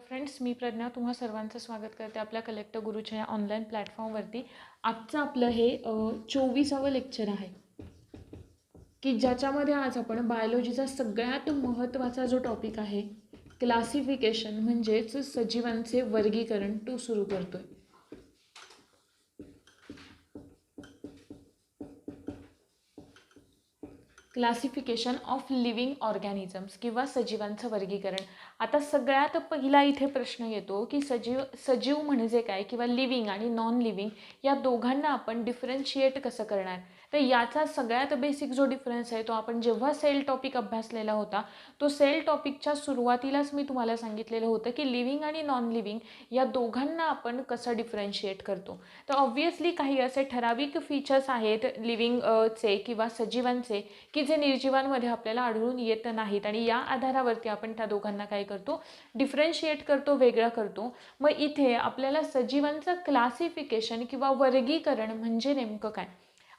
Friends, मी प्रज्ञा तुम्हा सर्वांचं स्वागत करते आपल्या कलेक्टर गुरुच्या या ऑनलाईन प्लॅटफॉर्मवरती. आजचं आपलं हे 24वे लेक्चर आहे की ज्याच्यामध्ये आज आपण बायोलॉजीचा सगळ्यात महत्त्वाचा जो टॉपिक आहे क्लासिफिकेशन म्हणजेच सजीवांचे वर्गीकरण तो सुरू करतोय. क्लासिफिकेशन ऑफ लिव्हिंग ऑर्गॅनिझम्स किंवा सजीवांचं वर्गीकरण. आता सगळ्यात पहिला इथे प्रश्न येतो की सजीव म्हणजे काय किंवा लिव्हिंग आणि नॉन लिव्हिंग या दोघांना आपण डिफरन्शिएट कसं करणार. तर याचा सगळ्यात बेसिक जो डिफरन्स आहे तो आपण जेव्हा सेल टॉपिक अभ्यासलेला होता तो सेल टॉपिकच्या सुरुवातीलाच मी तुम्हाला सांगितलेलं होतं की लिव्हिंग आणि नॉन लिव्हिंग या दोघांना आपण कसं डिफरन्शिएट करतो. तर ऑब्व्हियसली काही असे ठराविक फीचर्स आहेत लिव्हिंगचे किंवा सजीवांचे की जे निर्जीवांमध्ये आपल्याला आढळून येत नाहीत आणि या आधारावरती आपण त्या दोघांना काय करतो, डिफरन्शिएट करतो, वेगळं करतो. मग इथे आपल्याला सजीवांचं क्लासिफिकेशन किंवा वर्गीकरण म्हणजे नेमकं काय.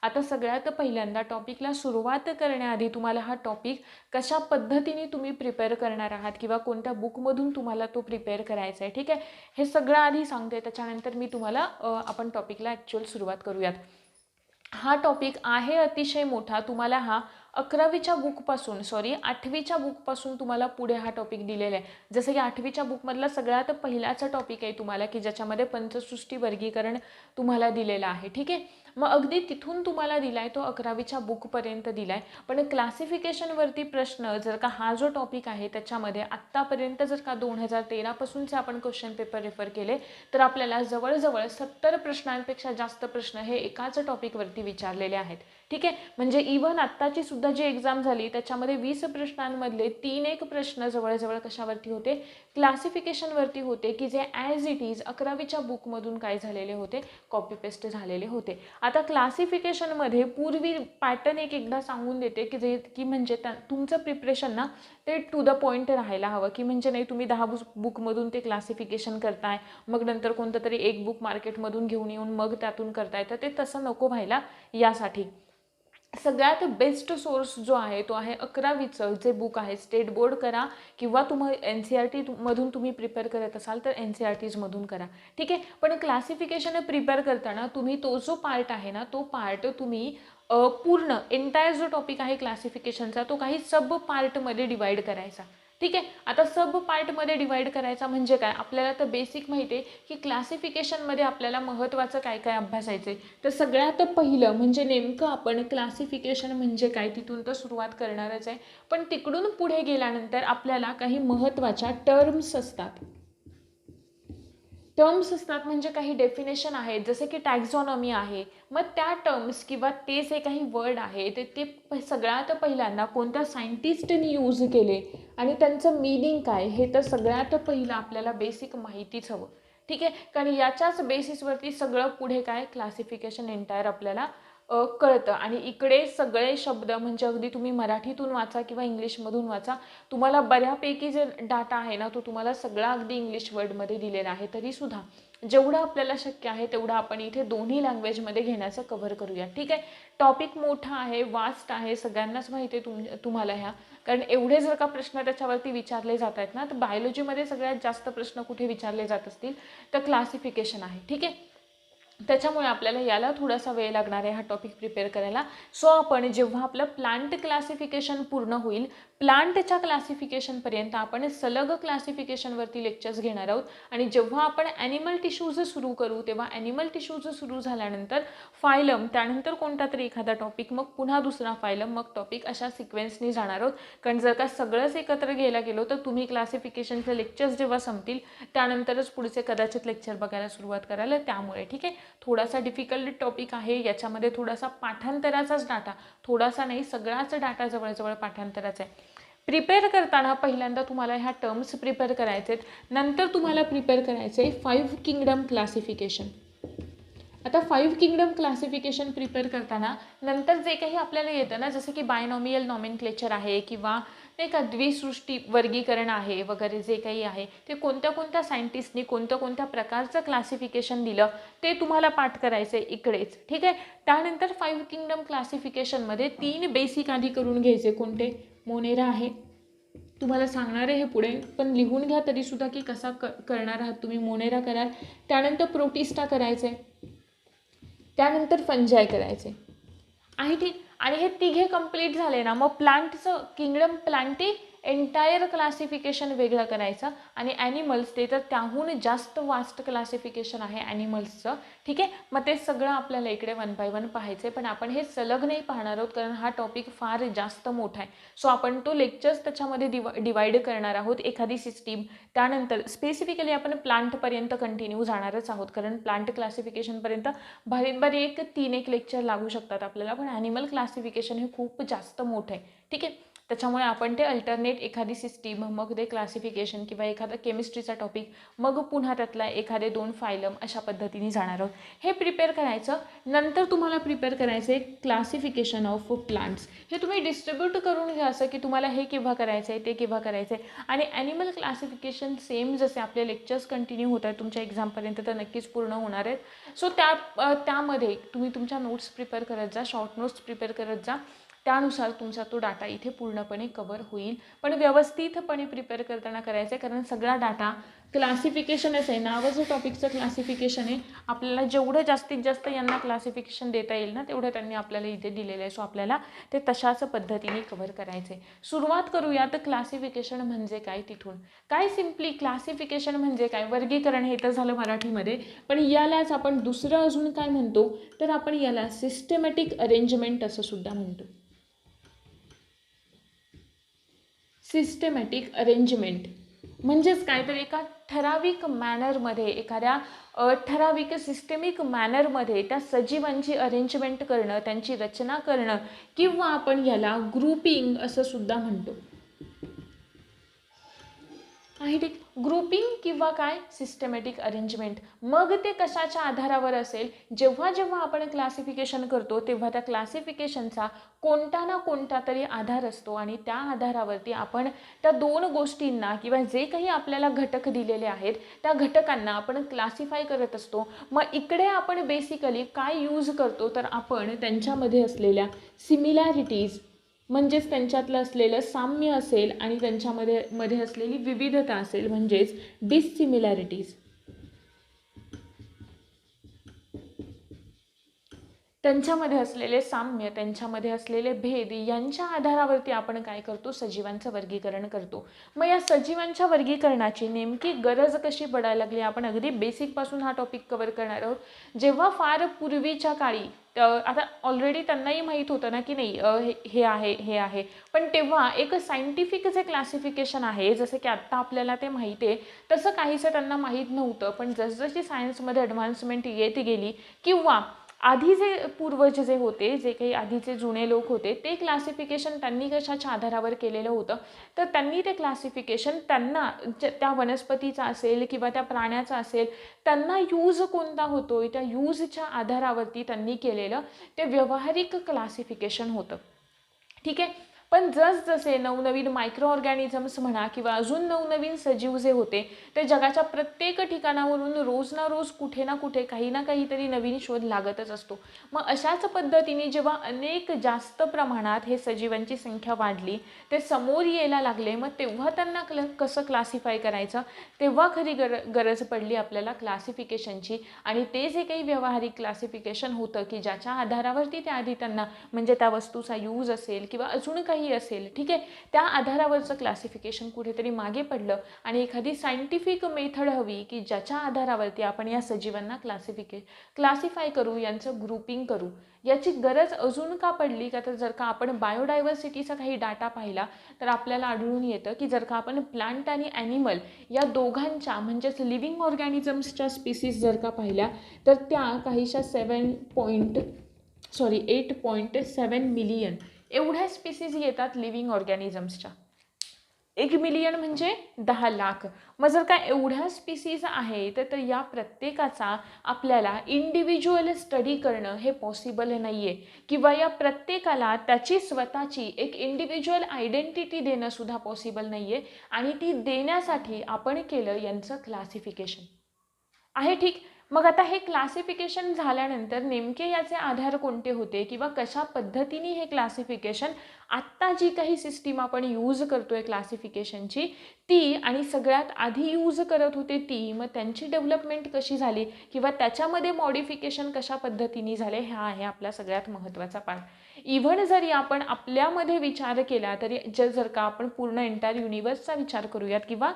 आता सगळ्यात पहिल्यांदा टॉपिकला सुरुवात करण्याआधी तुम्हाला हा टॉपिक कशा पद्धतीने तुम्ही प्रिपेअर करणार आहात किंवा कोणत्या बुकमधून तुम्हाला तो प्रिपेअर करायचा आहे, ठीक आहे, हे सगळं आधी सांगते. त्याच्यानंतर मी तुम्हाला आपण टॉपिकला ॲक्च्युअल सुरुवात करूयात. हा टॉपिक आहे अतिशय मोठा. तुम्हाला हा 8वीच्या बुकपासून तुम्हाला पुढे हा टॉपिक दिलेला आहे. जसं की 8वीच्या बुकमधला सगळ्यात पहिलाचा टॉपिक आहे तुम्हाला की ज्याच्यामध्ये पंचसृष्टी वर्गीकरण तुम्हाला दिलेलं आहे, ठीक आहे. मग अगदी तिथून तुम्हाला दिलाय तो 11वीच्या बुकपर्यंत दिलाय. पण क्लासिफिकेशनवरती प्रश्न जर का हा जो टॉपिक आहे त्याच्यामध्ये आत्तापर्यंत जर का 2013 पासूनचे आपण क्वेश्चन पेपर रेफर केले तर आपल्याला जवळजवळ 70 प्रश्नांपेक्षा जास्त प्रश्न हे एकाच टॉपिकवरती विचारलेले आहेत, ठीक आहे. म्हणजे इव्हन आत्ताची सुद्धा जी एक्झाम झाली त्याच्यामध्ये 20 प्रश्नांमधले 3 प्रश्न जवळजवळ कशावरती होते, क्लासिफिकेशनवरती होते की जे ॲज इट इज 11वीच्या बुकमधून काय झालेले होते, कॉपी पेस्ट झालेले होते. आता क्लासिफिकेशनमध्ये पूर्वी पॅटर्न एकदा सांगून देते की जे की म्हणजे तुमचं प्रिपरेशन ना ते टू द पॉईंट राहायला हवं, की म्हणजे नाही तुम्ही 10 बुकमधून ते क्लासिफिकेशन करताय मग नंतर कोणतं तरी एक बुक मार्केटमधून घेऊन येऊन मग त्यातून करताय, तर ते तसं नको व्हायला. यासाठी सगळ्यात बेस्ट सोर्स जो आहे तो आहे 11वीचं जे बुक आहे. स्टेट बोर्ड करा किंवा तुम्ही NCERT मधून तुम्ही प्रिपेअर करत असाल तर NCERTs मधून करा, ठीक आहे. पण क्लासिफिकेशन प्रिपेअर करताना तुम्ही तो जो पार्ट आहे ना तो पार्ट तुम्ही पूर्ण एंटायर जो टॉपिक आहे क्लासिफिकेशनचा तो काही सब पार्टमध्ये डिवाइड करायचा, ठीक आहे. आता सब पार्टमध्ये डिवाइड करायचा म्हणजे काय, आपल्याला तर बेसिक माहिती आहे की क्लासिफिकेशनमध्ये आपल्याला महत्त्वाचं काय काय अभ्यासायचं आहे. तर सगळ्यात पहिलं म्हणजे नेमकं आपण क्लासिफिकेशन म्हणजे काय तिथून तर सुरुवात करणारच आहे. पण तिकडून पुढे गेल्यानंतर आपल्याला काही महत्त्वाच्या टर्म्स असतात म्हणजे काही डेफिनेशन आहेत जसे की टॅक्झॉनॉमी आहे. मग त्या टर्म्स किंवा ते जे काही वर्ड आहे ते सगळ्यात पहिल्यांदा कोणत्या सायंटिस्टनी यूज केले आणि त्यांचं मीनिंग काय हे तर सगळ्यात पहिलं आपल्याला बेसिक माहितीच हवं, ठीक आहे. कारण याच्याच बेसिसवरती सगळं पुढे काय क्लासिफिकेशन एंटायर आपल्याला कळतं. आणि इकडे सगळे शब्द म्हणजे अगदी तुम्ही मराठीतून वाचा किंवा इंग्लिशमधून वाचा, तुम्हाला बऱ्यापैकी जे डाटा आहे ना तो तुम्हाला सगळा अगदी इंग्लिश वर्डमध्ये दिलेला आहे. तरीसुद्धा जेवढं आपल्याला शक्य आहे तेवढं आपण इथे दोन्ही लँग्वेजमध्ये घेण्याचं कव्हर करूया, ठीक आहे. टॉपिक मोठा आहे, वास्ट आहे, सगळ्यांनाच माहिती आहे तुम्हाला ह्या. कारण एवढे जर का प्रश्न त्याच्यावरती विचारले जात आहेत ना तर बायोलॉजीमध्ये सगळ्यात जास्त प्रश्न कुठे विचारले जात असतील तर क्लासिफिकेशन आहे, ठीक आहे. त्याच्यामुळे आपल्याला याला थोडासा वेळ लागणार आहे हा टॉपिक प्रिपेअर करायला. सो आपण जेव्हा आपलं प्लांट क्लासिफिकेशन पूर्ण होईल, प्लांटच्या क्लासिफिकेशनपर्यंत आपण सलग क्लासिफिकेशनवरती लेक्चर्स घेणार आहोत. आणि जेव्हा आपण ॲनिमल टिश्यूज सुरू करू तेव्हा ॲनिमल टिश्यूज सुरू झाल्यानंतर फायलम, त्यानंतर कोणता तरी एखादा टॉपिक, मग पुन्हा दुसरा फायलम, मग टॉपिक, अशा सिक्वेन्सनी जाणार आहोत. कारण जर का सगळंच एकत्र घ्यायला गेलो तर तुम्ही क्लासिफिकेशनचे लेक्चर्स जेव्हा संपतील त्यानंतरच पुढचे कदाचित लेक्चर बघायला सुरुवात कराल. त्यामुळे ठीक आहे, थोडासा डिफिकल्ट टॉपिक आहे. याच्यामध्ये थोडासा पाठांतराचाच डाटा, थोडासा नाही सगळाच डाटा जवळजवळ पाठांतराचा आहे. प्रिपेअर करताना पहिल्यांदा तुम्हाला ह्या टर्म्स प्रिपेअर करायचे आहेत. नंतर तुम्हाला प्रिपेअर करायचं आहे 5 किंगडम क्लासिफिकेशन. आता 5 किंगडम क्लासिफिकेशन प्रिपेअर करताना नंतर जे काही आपल्याला येतं ना, जसं की बायनॉमियल नॉमेनक्लेचर आहे किंवा नाही का द्विसृष्टी वर्गीकरण आहे वगैरे जे काही आहे ते कोणत्या कोणत्या सायंटिस्टनी कोणत्या प्रकारचं क्लासिफिकेशन दिलं ते तुम्हाला पाठ करायचं आहे इकडेच, ठीक आहे. त्यानंतर 5 किंगडम क्लासिफिकेशनमध्ये 3 बेसिक आधी करून घ्यायचे. कोणते, मोनेरा आहे, तुम्हाला सांगणार आहे हे पुढे, पण लिहून घ्या तरीसुद्धा की कसा करणार आहात तुम्ही. मोनेरा कराल, त्यानंतर प्रोटिस्टा करायचे, त्यानंतर फंजाय करायचे आहे ठीक. आणि हे तिघे कंप्लीट झाले ना, मग प्लांटचं किंगडम प्लांटी एंटायर क्लासिफिकेशन वेगळं करायचं. आणि ॲनिमल्स ते तर त्याहून जास्त वास्ट क्लासिफिकेशन आहे ॲनिमल्सचं, ठीक आहे. मग ते सगळं आपल्याला इकडे 1 बाय 1 पाहायचं आहे, पण आपण हे सलग नाही पाहणार आहोत कारण हा टॉपिक फार जास्त मोठा आहे. सो आपण तो लेक्चर्स त्याच्यामध्ये डिवाइड करणार आहोत. एखादी सिस्टीम, त्यानंतर स्पेसिफिकली आपण प्लांटपर्यंत कंटिन्यू जाणारच आहोत, कारण प्लांट क्लासिफिकेशनपर्यंत भारी एक 3-1 लेक्चर लागू शकतात आपल्याला, पण ॲनिमल क्लासिफिकेशन हे खूप जास्त मोठं आहे, ठीक आहे. त्याच्यामुळे आपण ते अल्टरनेट एखादी सिस्टीम, मग ते क्लासिफिकेशन किंवा एखादा केमिस्ट्रीचा टॉपिक, मग पुन्हा त्यातला एखादे 2 फायलम, अशा पद्धतीने जाणार आहोत. हे प्रिपेअर करायचं. नंतर तुम्हाला प्रिपेअर करायचं आहे क्लासिफिकेशन ऑफ प्लांट्स. हे तुम्ही डिस्ट्रीब्यूट करून घ्या असं की तुम्हाला हे केव्हा करायचं आहे, ते केव्हा करायचं आहे. आणि ॲनिमल क्लासिफिकेशन सेम जसे आपले लेक्चर्स कंटिन्यू होत आहेत तुमच्या एक्झामपर्यंत तर नक्कीच पूर्ण होणार आहेत. सो त्यामध्ये तुम्ही तुमच्या नोट्स प्रिपेअर करत जा, शॉर्ट नोट्स प्रिपेअर करत जा. त्यानुसार तुमचा तो डाटा इथे पूर्णपणे कवर होईल. पण व्यवस्थितपणे प्रिपेअर करताना करायचं आहे, कारण सगळा डाटा क्लासिफिकेशनच आहे. नावाचं टॉपिकचं क्लासिफिकेशन आहे. आपल्याला जेवढं जास्तीत जास्त यांना क्लासिफिकेशन देता येईल ना, तेवढं त्यांनी आपल्याला इथे दिलेलं आहे. सो आपल्याला ते तशाच पद्धतीने कव्हर करायचं आहे. सुरुवात करूया तर क्लासिफिकेशन म्हणजे काय तिथून. काय सिम्पली क्लासिफिकेशन म्हणजे काय, वर्गीकरण हे तर झालं मराठीमध्ये, पण यालाच आपण दुसरं अजून काय म्हणतो तर आपण याला सिस्टमॅटिक अरेंजमेंट असं सुद्धा म्हणतो. सिस्टमॅटिक अरेंजमेंट म्हणजेच काय तर एका ठराविक मॅनरमध्ये, एखाद्या ठराविक सिस्टमिक मॅनरमध्ये त्या सजीवांची अरेंजमेंट करणं, त्यांची रचना करणं, किंवा आपण याला ग्रुपिंग असं सुद्धा म्हणतो. आहे ठीक. ग्रुपिंग किंवा काय सिस्टमॅटिक अरेंजमेंट. मग ते कशाच्या आधारावर असेल, जेव्हा जेव्हा आपण क्लासिफिकेशन करतो तेव्हा त्या क्लासिफिकेशनचा कोणता ना कोणता तरी आधार असतो आणि त्या आधारावरती आपण त्या 2 गोष्टींना किंवा जे काही आपल्याला घटक दिलेले आहेत त्या घटकांना आपण क्लासिफाय करत असतो. मग इकडे आपण बेसिकली काय यूज करतो तर आपण त्यांच्यामध्ये असलेल्या सिमिलॅरिटीज, म्हणजेच त्यांच्यातलं असलेलं साम्य असेल आणि त्यांच्यामध्ये असलेली विविधता असेल, म्हणजेच डिससिमिलॅरिटीज. त्यांच्यामध्ये असलेले साम्य, त्यांच्यामध्ये असलेले भेद यांच्या आधारावरती आपण काय करतो, सजीवांचं वर्गीकरण करतो. मग या सजीवांच्या वर्गीकरणाची नेमकी गरज कशी पडायला लागली, आपण अगदी बेसिकपासून हा टॉपिक कव्हर करणार आहोत. जेव्हा फार पूर्वीच्या काळी, आता ऑलरेडी त्यांनाही माहीत होतं ना की नाही हे आहे, पण तेव्हा एक सायंटिफिक जे क्लासिफिकेशन आहे, जसं की आत्ता आपल्याला ते माहिती आहे तसं काहीसं त्यांना माहीत नव्हतं. पण जसजशी सायन्समध्ये ॲडव्हान्समेंट येत गेली, किंवा आधी जे पूर्वज जे होते, जे काही आधीचे जुने लोक होते, ते क्लासिफिकेशन त्यांनी कशाच्या आधारावर केलेलं होतं तर त्यांनी ते क्लासिफिकेशन त्यांना त्या वनस्पतीचा असेल किंवा त्या प्राण्याचा असेल, त्यांना यूज कोणता होतोय त्या यूजच्या आधारावरती त्यांनी केलेलं ते व्यावहारिक क्लासिफिकेशन होतं, ठीक आहे. पण जसजसे नवनवीन मायक्रो ऑर्गॅनिझम्स म्हणा किंवा अजून नवनवीन सजीव जे होते ते जगाच्या प्रत्येक ठिकाणावरून रोज ना रोज कुठे ना कुठे काही ना काहीतरी नवीन शोध लागतच असतो. मग अशाच पद्धतीने जेव्हा अनेक जास्त प्रमाणात हे सजीवांची संख्या वाढली, ते समोर यायला लागले, मग तेव्हा त्यांना कसं क्लासिफाय करायचं, तेव्हा खरी गरज पडली आपल्याला क्लासिफिकेशनची. आणि ते जे काही व्यावहारिक क्लासिफिकेशन होतं की ज्याच्या आधारावरती त्या आधी त्यांना, म्हणजे त्या वस्तूचा यूज असेल किंवा अजून काही असेल, ठीक आहे, त्या आधारावरचं क्लासिफिकेशन कुठेतरी मागे पडलं आणि एखादी सायंटिफिक मेथड हवी की ज्याच्या आधारावरती आपण या सजीवांना क्लासिफाय करू, यांचं ग्रुपिंग करू. याची गरज अजून का पडली का तर जर का आपण बायोडायव्हर्सिटीचा काही डाटा पाहिला तर आपल्याला आढळून येतं की जर का आपण प्लांट आणि ॲनिमल या दोघांच्या, म्हणजेच लिव्हिंग ऑर्गॅनिझम्सच्या स्पीसीज जर का पाहिल्या तर त्या काहीशा 8.7 मिलियन एवढ्या स्पीसीज येतात लिव्हिंग ऑर्गॅनिझम्सच्या. 1 मिलियन म्हणजे 10 लाख. मग जर का एवढ्या स्पीसीज आहेत तर या प्रत्येकाचा आपल्याला इंडिव्हिज्युअल स्टडी करणं हे पॉसिबल नाही आहे, किंवा या प्रत्येकाला त्याची स्वतःची एक इंडिव्हिज्युअल आयडेंटिटी देणं सुद्धा पॉसिबल नाही आहे. आणि ती देण्यासाठी आपण केलं यांचं क्लासिफिकेशन. आहे ठीक. मग आता हे क्लासिफिकेशन झाल्यानंतर नेमके याचे आधार कोणते होते किंवा कशा पद्धतीने हे क्लासिफिकेशन, आत्ता जी काही सिस्टीम आपण यूज करतोय क्लासिफिकेशनची ती आणि सगळ्यात आधी यूज करत होते ती, मग त्यांची डेव्हलपमेंट कशी झाली किंवा त्याच्यामध्ये मॉडिफिकेशन कशा पद्धतीने झाले, हा आहे आपला सगळ्यात महत्त्वाचा पार्ट. इव्हन जरी आपण आपल्यामध्ये विचार केला तरी जर का आपण पूर्ण एंटायर युनिवर्सचा विचार करूयात किंवा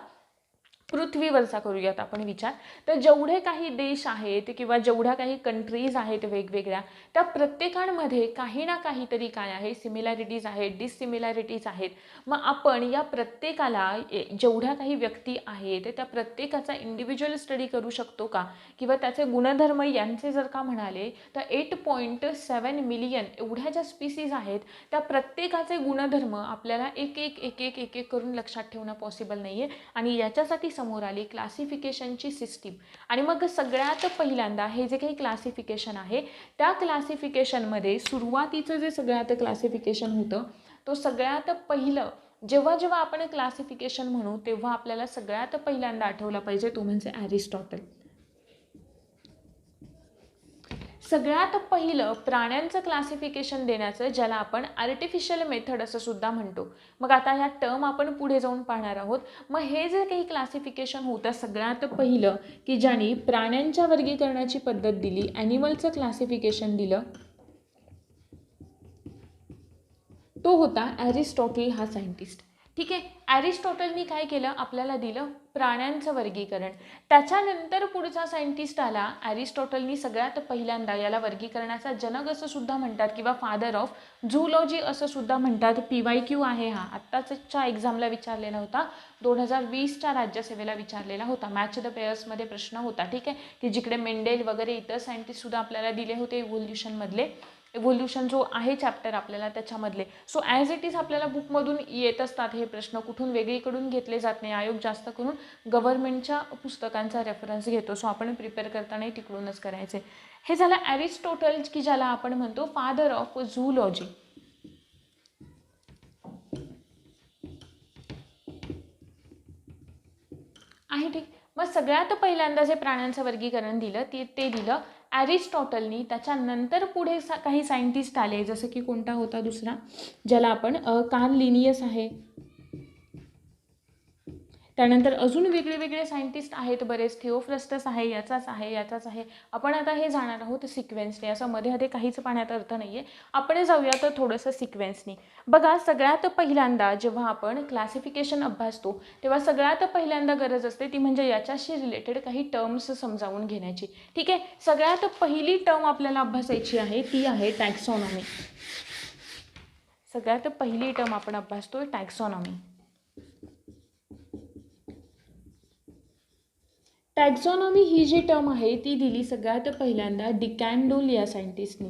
पृथ्वीवरचा करूयात आपण विचार, तर जेवढे काही देश आहेत किंवा जेवढ्या काही कंट्रीज आहेत वेगवेगळ्या, त्या प्रत्येकांमध्ये काही ना काहीतरी काय आहे, सिमिलॅरिटीज आहेत, डिससिमिलॅरिटीज आहेत. मग आपण या प्रत्येकाला जेवढ्या काही व्यक्ती आहेत त्या प्रत्येकाचा इंडिव्हिज्युअल स्टडी करू शकतो का, किंवा त्याचे गुणधर्म यांचे जर का म्हणाले तर 8.7 मिलियन एवढ्या ज्या स्पीसीज आहेत त्या प्रत्येकाचे गुणधर्म आपल्याला एक एक एक एक एक एक करून लक्षात ठेवणं पॉसिबल नाही आहे. आणि याच्यासाठी समोर आली क्लासिफिकेशनची सिस्टीम. आणि मग सगळ्यात पहिल्यांदा हे जे काही क्लासिफिकेशन आहे त्या क्लासिफिकेशनमध्ये सुरुवातीचं जे सगळ्यात क्लासिफिकेशन होतं, तो सगळ्यात पहिलं जेव्हा जेव्हा आपण क्लासिफिकेशन म्हणू तेव्हा आपल्याला सगळ्यात पहिल्यांदा आठवला पाहिजे तो म्हणजे ॲरिस्टॉटल. सगळ्यात पहिलं प्राण्यांचं क्लासिफिकेशन देण्याचं, ज्याला आपण आर्टिफिशियल मेथड असं सुद्धा म्हणतो. मग आता ह्या टर्म आपण पुढे जाऊन पाहणार आहोत. मग हे जे काही क्लासिफिकेशन होतं सगळ्यात पहिलं की ज्याने प्राण्यांच्या वर्गीकरणाची पद्धत दिली, ॲनिमलचं क्लासिफिकेशन दिलं, तो होता ॲरिस्टॉटल हा सायंटिस्ट. ठीक आहे. ॲरिस्टॉटलनी काय केलं, आपल्याला दिलं प्राण्यांचं वर्गीकरण. त्याच्यानंतर पुढचा सायंटिस्ट आला. ॲरिस्टॉटलनी सगळ्यात पहिल्यांदा याला वर्गीकरणाचा जनक असं सुद्धा म्हणतात किंवा फादर ऑफ झूलॉजी असं सुद्धा म्हणतात. PYQ आहे हा, आत्ताच्या एक्झामला विचारलेला होता, 2020च्या राज्यसेवेला विचारलेला होता. मॅच द पेयर्समध्ये प्रश्न होता. ठीक आहे, की जिकडे मेंडेल वगैरे इतर सायंटिस्ट सुद्धा आपल्याला दिले होते इव्होल्युशनमधले. इव्होल्युशन जो आहे चॅप्टर आपल्याला त्याच्यामधले. सो ॲज इट इज आपल्याला बुकमधून येत असतात हे प्रश्न, कुठून वेगळीकडून घेतले जात नाही. आयोग जास्त करून गव्हर्नमेंटच्या पुस्तकांचा रेफरन्स घेतो. सो आपण प्रिपेअर करतानाही तिकडूनच करायचे. हे झालं ॲरिस्टॉटल की ज्याला आपण म्हणतो फादर ऑफ झूलॉजी. आहे ठीक. मग सगळ्यात पहिल्यांदा जे प्राण्यांचं वर्गीकरण दिलं ते दिलं ॲरिस्टॉटलनी. त्याच्यानंतर पुढे काही सायंटिस्ट आले, जसं की कोणता होता दुसरा, ज्याला आपण कार्ल लिनियस आहे. त्यानंतर अजून वेगळे वेगळे सायंटिस्ट आहेत बरेच, थिओफ्रस्टस आहे, याचाच आहे, याचाच आहे. आपण आता हे जाणार आहोत सिक्वेन्सने, असं मध्ये मध्ये काहीच पाहण्यात अर्थ नाही आहे. आपण जाऊया तर थोडंसं सिक्वेन्सने. बघा, सगळ्यात पहिल्यांदा जेव्हा आपण क्लासिफिकेशन अभ्यासतो तेव्हा सगळ्यात पहिल्यांदा गरज असते ती म्हणजे याच्याशी रिलेटेड काही टर्म्स समजावून घेण्याची. ठीक आहे. सगळ्यात पहिली टर्म आपल्याला अभ्यासायची आहे ती आहे टॅक्सॉनॉमी. सगळ्यात पहिली टर्म आपण अभ्यासतोय टॅक्सॉनॉमी. टॅक्झॉनॉमी ही जी टर्म आहे ती दिली सगळ्यात पहिल्यांदा डिकॅन्डोल या सायंटिस्टनी.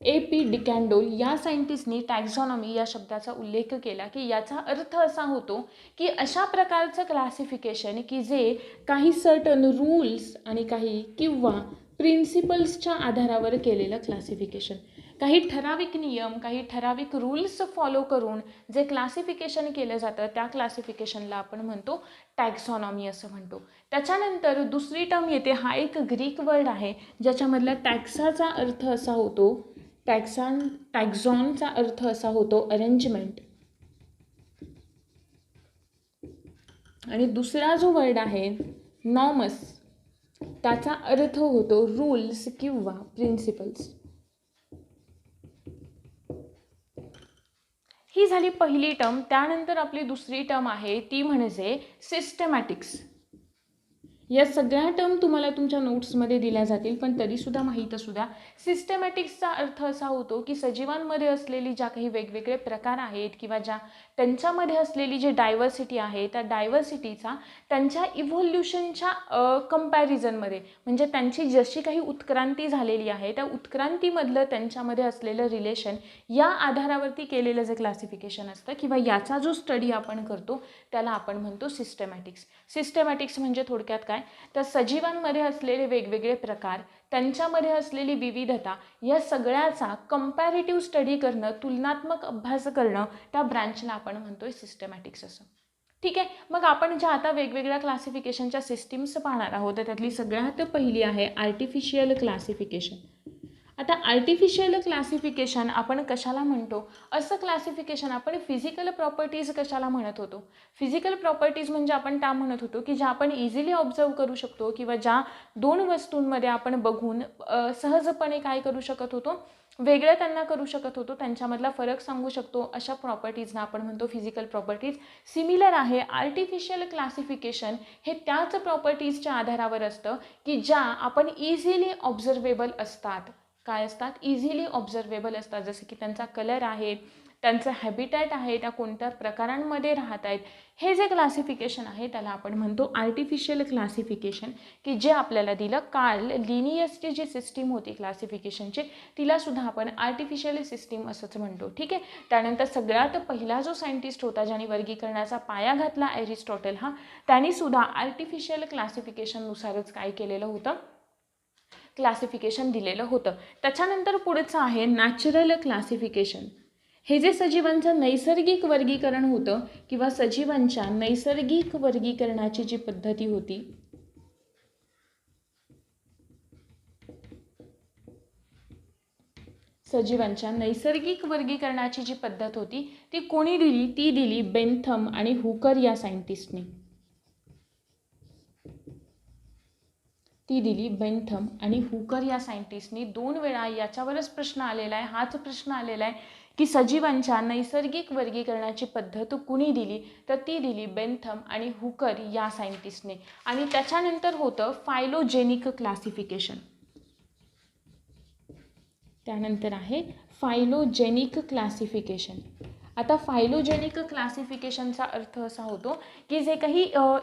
AP डिकॅन्डोल या सायंटिस्टनी टॅक्झॉनॉमी या शब्दाचा उल्लेख केला की याचा अर्थ असा होतो की अशा प्रकारचं क्लासिफिकेशन की जे काही सर्टन रूल्स आणि काही किंवा प्रिन्सिपल्सच्या आधारावर केलेलं क्लासिफिकेशन. काही ठराविक नियम, काही ठराविक रूल्स फॉलो करून जे क्लासिफिकेशन केलं जातं त्या क्लासिफिकेशनला आपण म्हणतो टॅक्सॉनॉमी असं म्हणतो. त्याच्यानंतर दुसरी टर्म येते, हा एक ग्रीक वर्ड आहे ज्याच्यामधला टॅक्साचा अर्थ असा होतो, टॅक्झॉनचा अर्थ असा होतो अरेंजमेंट. आणि दुसरा जो वर्ड आहे नॉमस, त्याचा अर्थ होतो रूल्स किंवा प्रिन्सिपल्स. ही झाली पहिली टर्म. त्यानंतर आपली दुसरी टर्म आहे ती म्हणजे सिस्टमॅटिक्स. या सगळ्या टर्म तुम्हाला तुमच्या नोट्समध्ये दिल्या जातील, पण तरीसुद्धा माहीत असू द्या. सिस्टमॅटिक्सचा अर्थ असा होतो की सजीवांमध्ये असलेली ज्या काही वेगवेगळे प्रकार आहेत किंवा ज्या त्यांच्यामध्ये असलेली जी डायव्हर्सिटी आहे त्या डायव्हर्सिटीचा त्यांच्या इव्होल्युशनच्या कंपॅरिझनमध्ये, म्हणजे त्यांची जशी काही उत्क्रांती झालेली आहे त्या उत्क्रांतीमधलं त्यांच्यामध्ये असलेलं रिलेशन या आधारावरती केलेलं जे क्लासिफिकेशन असतं किंवा याचा जो स्टडी आपण करतो त्याला आपण म्हणतो सिस्टमॅटिक्स. सिस्टमॅटिक्स म्हणजे थोडक्यात काय, तर सजीवांमध्ये असलेले वेगवेगळे प्रकार, त्यांच्यामध्ये असलेली विविधता, या सगळ्याचा कंपॅरेटिव्ह स्टडी करणं, तुलनात्मक अभ्यास करणं, त्या ब्रँचला आपण म्हणतोय सिस्टमॅटिक्स असं. ठीक आहे. मग आपण ज्या आता वेगवेगळ्या क्लासिफिकेशनच्या सिस्टीम्स पाहणार आहोत त्यातली सगळ्यात पहिली आहे आर्टिफिशियल क्लासिफिकेशन. आता आर्टिफिशियल क्लासिफिकेशन आपण कशाला म्हणतो? असं क्लासिफिकेशन आपण फिजिकल प्रॉपर्टीज कशाला म्हणत होतो? फिजिकल प्रॉपर्टीज म्हणजे आपण त्या म्हणत होतो की ज्या आपण इझिली ऑब्झर्व करू शकतो किंवा ज्या दोन वस्तूंमध्ये आपण बघून सहजपणे काय करू शकत होतो, वेगळं त्यांना करू शकत होतो, त्यांच्यामधला फरक सांगू शकतो, अशा प्रॉपर्टीजना आपण म्हणतो फिजिकल प्रॉपर्टीज. सिमिलर आहे आर्टिफिशियल क्लासिफिकेशन हे त्याच प्रॉपर्टीजच्या आधारावर असतं की ज्या आपण इझिली ऑब्झर्वेबल असतात. काय असतात? इझिली ऑब्झर्वेबल असतात. जसे की त्यांचा कलर आहे, त्यांचं हॅबिटॅट आहे, त्या कोणत्या प्रकारांमध्ये राहत आहेत, हे जे क्लासिफिकेशन आहे त्याला आपण म्हणतो आर्टिफिशियल क्लासिफिकेशन, की जे आपल्याला दिलं. कार्ल लिनियसची जी सिस्टीम होती क्लासिफिकेशनची तिलासुद्धा आपण आर्टिफिशियल सिस्टीम असंच म्हणतो. ठीक आहे. त्यानंतर सगळ्यात पहिला जो सायंटिस्ट होता ज्याने वर्गीकरणाचा पाया घातला ॲरिस्टॉटल हा, त्यानेसुद्धा आर्टिफिशियल क्लासिफिकेशननुसारच काय केलेलं होतं? क्लासिफिकेशन दिलेलं होतं. त्याच्यानंतर पुढचं आहे नॅचरल क्लासिफिकेशन. हे जे सजीवांचं नैसर्गिक वर्गीकरण होतं किंवा सजीवांच्या नैसर्गिक वर्गीकरणाची जी पद्धती होती, सजीवांच्या नैसर्गिक वर्गीकरणाची जी पद्धत होती ती कोणी दिली? ती दिली बेंथम आणि हुकर या सायंटिस्टनी. ती दिली बेंथम आणि हुकर या सायंटिस्टनी. 2 वेळा याच्यावरच प्रश्न आलेला आहे, हाच प्रश्न आलेला आहे की सजीवांच्या नैसर्गिक वर्गीकरणाची पद्धत कुणी दिली? तर ती दिली बेंथम आणि हुकर या सायंटिस्टने. आणि त्याच्यानंतर होतं फायलोजेनिक क्लासिफिकेशन. त्यानंतर आहे फायलोजेनिक क्लासिफिकेशन. आता फायलोजेनिक क्लासिफिकेशनचा अर्थ असा होतो की जे काही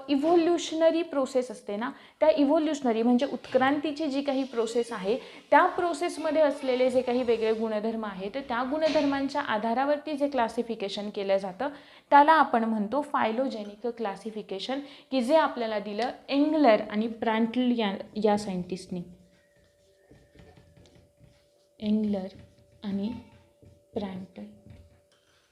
इव्होल्युशनरी प्रोसेस असते ना, त्या इव्होल्युशनरी म्हणजे उत्क्रांतीची जी काही प्रोसेस आहे त्या प्रोसेसमध्ये असलेले जे काही वेगळे गुणधर्म आहेत त्या गुणधर्मांच्या आधारावरती जे क्लासिफिकेशन केलं जातं त्याला आपण म्हणतो फायलोजेनिक क्लासिफिकेशन, की जे आपल्याला दिलं एंगलर आणि प्रँटल या सायंटिस्टनी. एंगलर आणि प्रँटल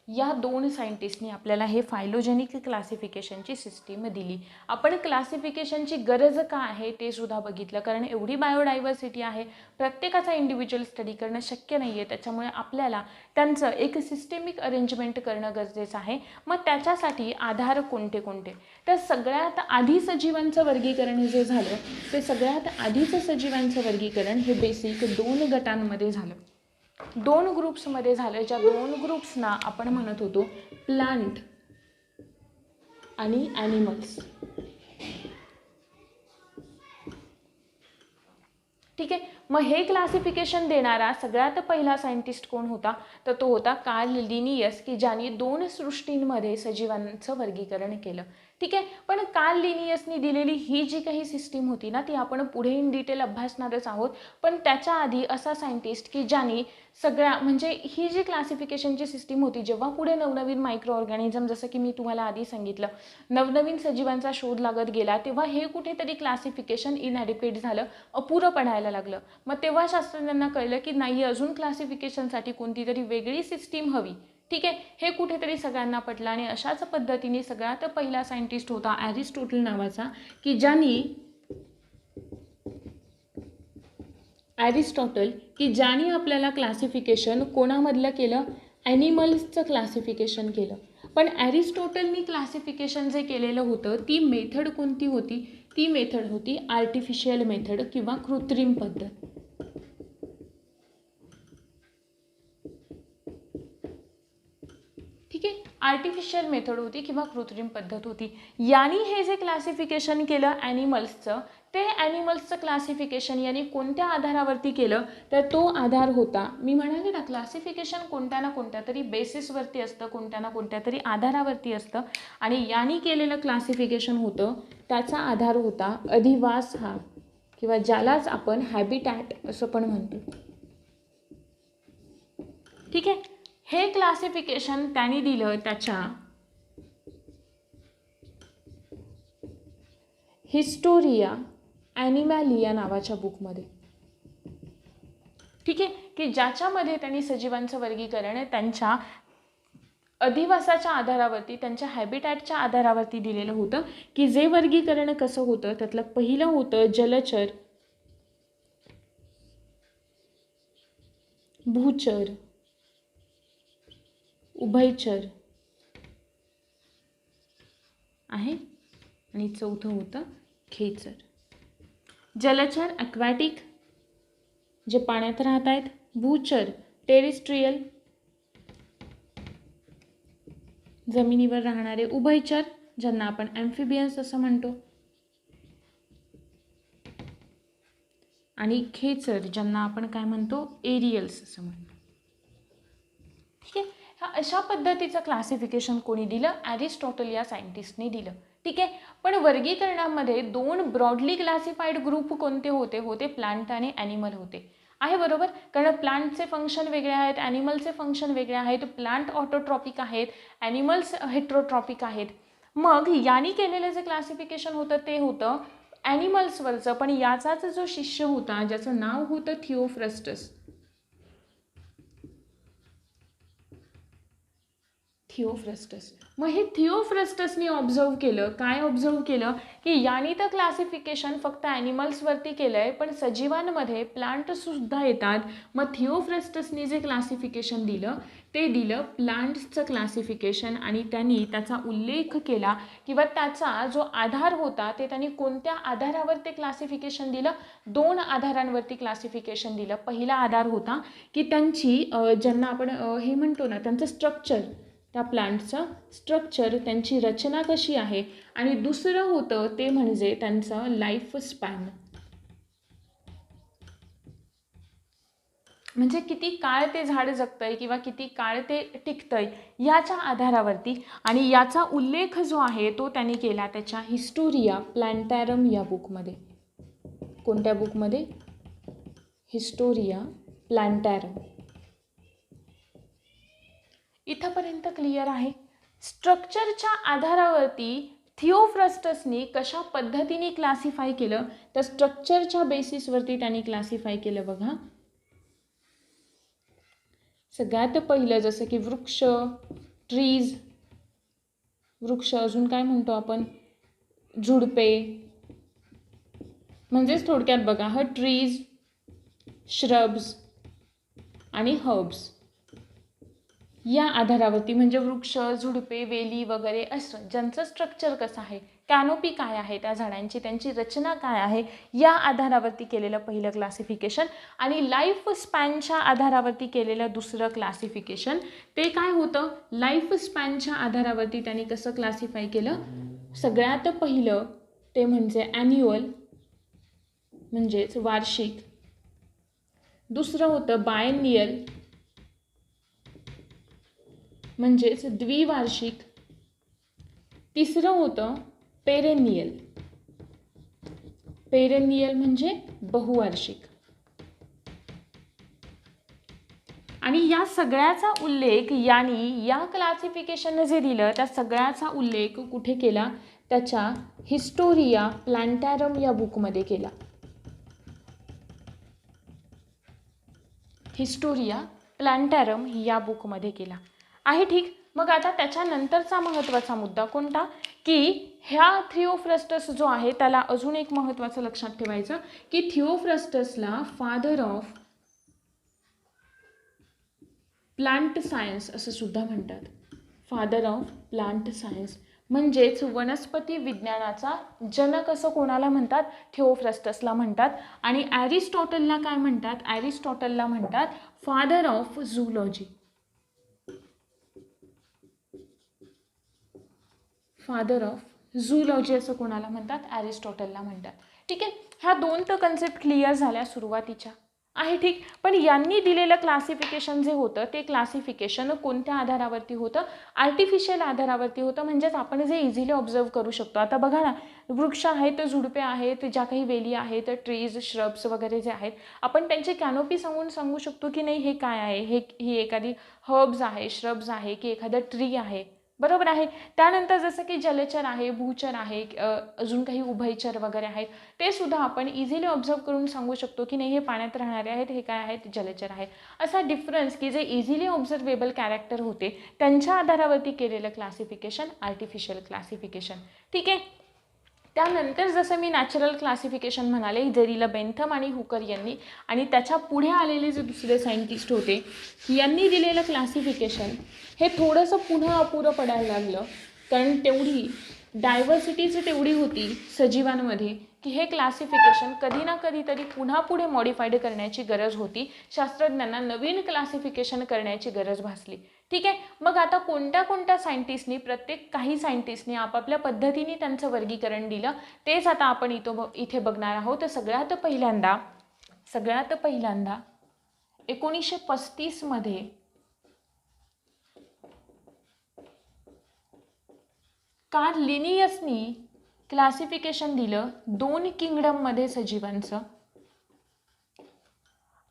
या 2 सायंटिस्टनी आपल्याला हे फायलोजेनिक क्लासिफिकेशनची सिस्टीम दिली. आपण क्लासिफिकेशनची गरज का आहे ते सुद्धा बघितलं, कारण एवढी बायोडायव्हर्सिटी आहे, प्रत्येकाचा इंडिव्हिज्युअल स्टडी करणं शक्य नाही आहे. त्याच्यामुळे आपल्याला त्यांचं एक सिस्टेमिक अरेंजमेंट करणं गरजेचं आहे. मग त्याच्यासाठी आधार कोणते कोणते? तर सगळ्यात आधी सजीवांचं वर्गीकरण जे झालं ते सगळ्यात आधीचं सजीवांचं वर्गीकरण हे बेसिक 2 गटांमध्ये झालं, 2 ग्रुप्समध्ये झालं. ज्या 2 ग्रुप्सना आपण म्हणत होतो प्लांट आणि ॲनिमल्स. ठीक आहे. मग हे क्लासिफिकेशन देणारा सगळ्यात पहिला सायंटिस्ट कोण होता? तर तो होता कार्ल लिनियस, की ज्याने 2 सृष्टींमध्ये सजीवांचं वर्गीकरण केलं. ठीक आहे. पण कार्ल लिनियसनी दिलेली ही जी काही सिस्टीम होती ना ती आपण पुढे इन डिटेल अभ्यासणारच आहोत. पण त्याच्या आधी असा सायंटिस्ट की ज्याने सगळ्या म्हणजे ही जी क्लासिफिकेशनची सिस्टीम होती, जेव्हा पुढे नवनवीन मायक्रो ऑर्गॅनिझम जसं की मी तुम्हाला आधी सांगितलं नवनवीन सजीवांचा शोध लागत गेला, तेव्हा हे कुठेतरी क्लासिफिकेशन इनॲडिक्वेट झालं, अपुरं पडायला लागलं. मग तेव्हा शास्त्रज्ञांना कळलं की नाही, अजून क्लासिफिकेशनसाठी कोणती तरी वेगळी सिस्टीम हवी. ठीक आहे. हे कुठेतरी सगळ्यांना पटलं आणि अशाच पद्धतीने सगळ्यात पहिला सायंटिस्ट होता ॲरिस्टॉटल नावाचा, की ज्याने आपल्याला क्लासिफिकेशन कोणामधलं केलं? ॲनिमल्सचं क्लासिफिकेशन केलं. पण ॲरिस्टॉटलनी क्लासिफिकेशन जे केलेलं होतं ती मेथड कोणती होती? ती मेथड होती आर्टिफिशियल मेथड किंवा कृत्रिम पद्धत. ठीक आहे. आर्टिफिशियल मेथड होती किंवा कृत्रिम पद्धत होती. यांनी हे जे क्लासिफिकेशन केलं ॲनिमल्सचं, ते ॲनिमल्सचं क्लासिफिकेशन यांनी कोणत्या आधारावरती केलं? तर तो आधार होता, मी म्हणाले ना क्लासिफिकेशन कोणत्या ना कोणत्या तरी बेसिसवरती असतं, कोणत्या ना कोणत्या तरी आधारावरती असतं. आणि यांनी केलेलं क्लासिफिकेशन होतं त्याचा आधार होता अधिवास हा, किंवा ज्यालाच आपण हॅबिटॅट असं पण म्हणतो. ठीक आहे. हे क्लासिफिकेशन त्यांनी दिलं त्याच्या हिस्टोरिया ॲनिमॅलिया नावाच्या बुकमध्ये. ठीक आहे. की ज्याच्यामध्ये त्यांनी सजीवांचं वर्गीकरण त्यांच्या अधिवासाच्या आधारावरती, त्यांच्या हॅबिटॅटच्या आधारावरती दिलेलं होतं की जे वर्गीकरण कसं होतं त्यातलं पहिलं होतं जलचर, भूचर, उभयचर आहे आणि चौथं होतं खेचर. जलचर ॲक्वॅटिक जे पाण्यात राहत आहेत, भूचर टेरेस्ट्रियल जमिनीवर राहणारे, उभयचर ज्यांना आपण ॲम्फिबियन्स असं म्हणतो, आणि खेचर ज्यांना आपण काय म्हणतो एरियल्स असं म्हणतो. ठीक आहे, ह्या अशा पद्धतीचं क्लासिफिकेशन कोणी दिलं? ॲरिस्टॉटल या सायंटिस्टने दिलं. ठीक आहे, पण वर्गीकरणामध्ये दोन ब्रॉडली क्लासिफाईड ग्रुप कोणते होते? होते प्लांट आणि ॲनिमल होते. आहे बरोबर, कारण प्लांटचे फंक्शन वेगळे आहेत, ॲनिमलचे फंक्शन वेगळे आहेत. प्लांट ऑटोट्रॉपिक आहेत, ॲनिमल्स हेट्रोट्रॉपिक आहेत. मग यांनी केलेलं जे क्लासिफिकेशन होतं ते होतं ॲनिमल्सवरचं, पण याचाच जो शिष्य होता ज्याचं नाव होतं थिओफ्रस्टस. थिओफ्रस्टस. मग हे थिओफ्रस्टसनी ऑब्झर्व केलं, काय ऑब्झर्व केलं की यांनी तर क्लासिफिकेशन फक्त ॲनिमल्सवरती केलं आहे, पण सजीवांमध्ये प्लांटसुद्धा येतात. मग थिओफ्रस्टसनी जे क्लासिफिकेशन दिलं ते दिलं प्लांट्सचं क्लासिफिकेशन, आणि त्यांनी त्याचा उल्लेख केला किंवा त्याचा जो आधार होता ते त्यांनी कोणत्या आधारावर ते क्लासिफिकेशन दिलं? दोन आधारांवरती क्लासिफिकेशन दिलं. पहिला आधार होता की त्यांची ज्यांना आपण हे म्हणतो ना त्यांचं स्ट्रक्चर, त्या प्लांटचं स्ट्रक्चर, त्यांची रचना कशी आहे, आणि दुसरं होतं ते म्हणजे त्यांचं लाईफ स्पॅन, म्हणजे किती काळ ते झाड जगतंय किंवा किती काळ ते टिकतंय याच्या आधारावरती. आणि याचा उल्लेख जो आहे तो त्यांनी केला त्याच्या हिस्टोरिया प्लॅन्टॅरम या बुकमध्ये. कोणत्या बुकमध्ये? हिस्टोरिया प्लॅन्टॅरम. इथंपर्यंत क्लिअर आहे? स्ट्रक्चरच्या आधारावरती थिओफ्रस्टसनी कशा पद्धतीने क्लासिफाय केलं? तर स्ट्रक्चरच्या बेसिसवरती त्यांनी क्लासिफाय केलं बघा. सगळ्यात पहिलं जसं की वृक्ष, ट्रीज, वृक्ष, अजून काय म्हणतो आपण, झुडपे, म्हणजेच थोडक्यात बघा ट्रीज, श्रब्स आणि हर्ब्स या आधारावरती, म्हणजे वृक्ष, झुडपे, वेली वगैरे असं ज्यांचं स्ट्रक्चर कसं आहे, कॅनोपी काय आहे त्या झाडांची, त्यांची रचना काय आहे, या आधारावरती केलेलं पहिलं क्लासिफिकेशन. आणि लाईफ स्पॅनच्या आधारावरती केलेलं दुसरं क्लासिफिकेशन ते काय होतं? लाईफ स्पॅनच्या आधारावरती त्यांनी कसं क्लासिफाय केलं? सगळ्यात पहिलं ते म्हणजे ॲन्युअल म्हणजेच वार्षिक, दुसरं होतं बायनियल म्हणजेच द्विवार्षिक, तिसरं होतं पेरेनियल, पेरेनियल म्हणजे बहुवार्षिक. आणि या सगळ्याचा उल्लेख यांनी या क्लासिफिकेशनने जे दिलं त्या सगळ्याचा उल्लेख कुठे केला? त्याच्या हिस्टोरिया प्लॅन्टॅरम या बुकमध्ये केला. हिस्टोरिया प्लॅन्टॅरम या बुकमध्ये केला आहे. ठीक, मग आता त्याच्यानंतरचा महत्त्वाचा मुद्दा कोणता? की ह्या थिओफ्रस्टस जो आहे त्याला अजून एक महत्त्वाचं लक्षात ठेवायचं की थिओफ्रस्टसला फादर ऑफ प्लांट सायन्स असं सुद्धा म्हणतात. फादर ऑफ प्लांट सायन्स म्हणजेच वनस्पती विज्ञानाचा जनक असं कोणाला म्हणतात? थिओफ्रस्टसला म्हणतात. आणि ॲरिस्टॉटलला काय म्हणतात? ॲरिस्टॉटलला म्हणतात father of zoology. Father of zoology असं कोणाला म्हणतात? ॲरिस्टॉटलला म्हणतात. ठीक आहे, ह्या दोन तर कन्सेप्ट क्लिअर झाल्या सुरुवातीच्या आहे. ठीक, पण यांनी दिलेलं क्लासिफिकेशन जे होतं ते क्लासिफिकेशन कोणत्या आधारावरती होतं? आर्टिफिशियल आधारावरती होतं. म्हणजेच आपण जे इझिली ऑब्झर्व करू शकतो. आता बघा ना, वृक्ष आहेत, झुडपे आहेत, ज्या काही वेली आहेत, ट्रीज, श्रब्स वगैरे जे आहेत, आपण त्यांची कॅनोपी सांगू शकतो की नाही हे काय आहे, ही एखादी हर्ब्स आहे, श्रब्स आहे की एखादं ट्री आहे. बरोबर आहे. त्यानंतर जसं की जलचर आहे, भूचर आहे, अजून काही उभयचर वगैरे आहेत, ते सुद्धा आपण इझिली ऑब्झर्व करून सांगू शकतो की नाही हे पाण्यात राहणारे आहेत, हे काय आहेत, जलचर आहे. असा डिफरन्स की जे इझिली ऑब्झर्वेबल कॅरेक्टर होते त्यांच्या आधारावरती केलेलं क्लासिफिकेशन आर्टिफिशियल क्लासिफिकेशन. ठीक आहे. त्यानंतर जसं मी नॅचरल क्लासिफिकेशन म्हणाले, जेरीला बेंथम आणि हुकर यांनी, आणि त्याच्या पुढे आलेले जे दुसरे सायंटिस्ट होते यांनी दिलेलं क्लासिफिकेशन हे थोडंसं पुन्हा अपुरं पडायला लागलं, कारण तेवढी डायव्हर्सिटीच तेवढी होती सजीवांमध्ये की हे क्लासिफिकेशन कधी ना कधीतरी पुन्हा पुढे मॉडिफाईड करण्याची गरज होती. शास्त्रज्ञांना नवीन क्लासिफिकेशन करण्याची गरज भासली. ठीक आहे. मग आता कोणत्या कोणत्या सायंटिस्टनी, काही सायंटिस्टनी आपापल्या पद्धतीने त्यांचं वर्गीकरण दिलं, तेच आता आपण इथे बघणार आहोत. तर सगळ्यात पहिल्यांदा 1935 मध्ये कार्ल लिनियसनी क्लासिफिकेशन दिलं 2 किंगडममध्ये सजीवांचं.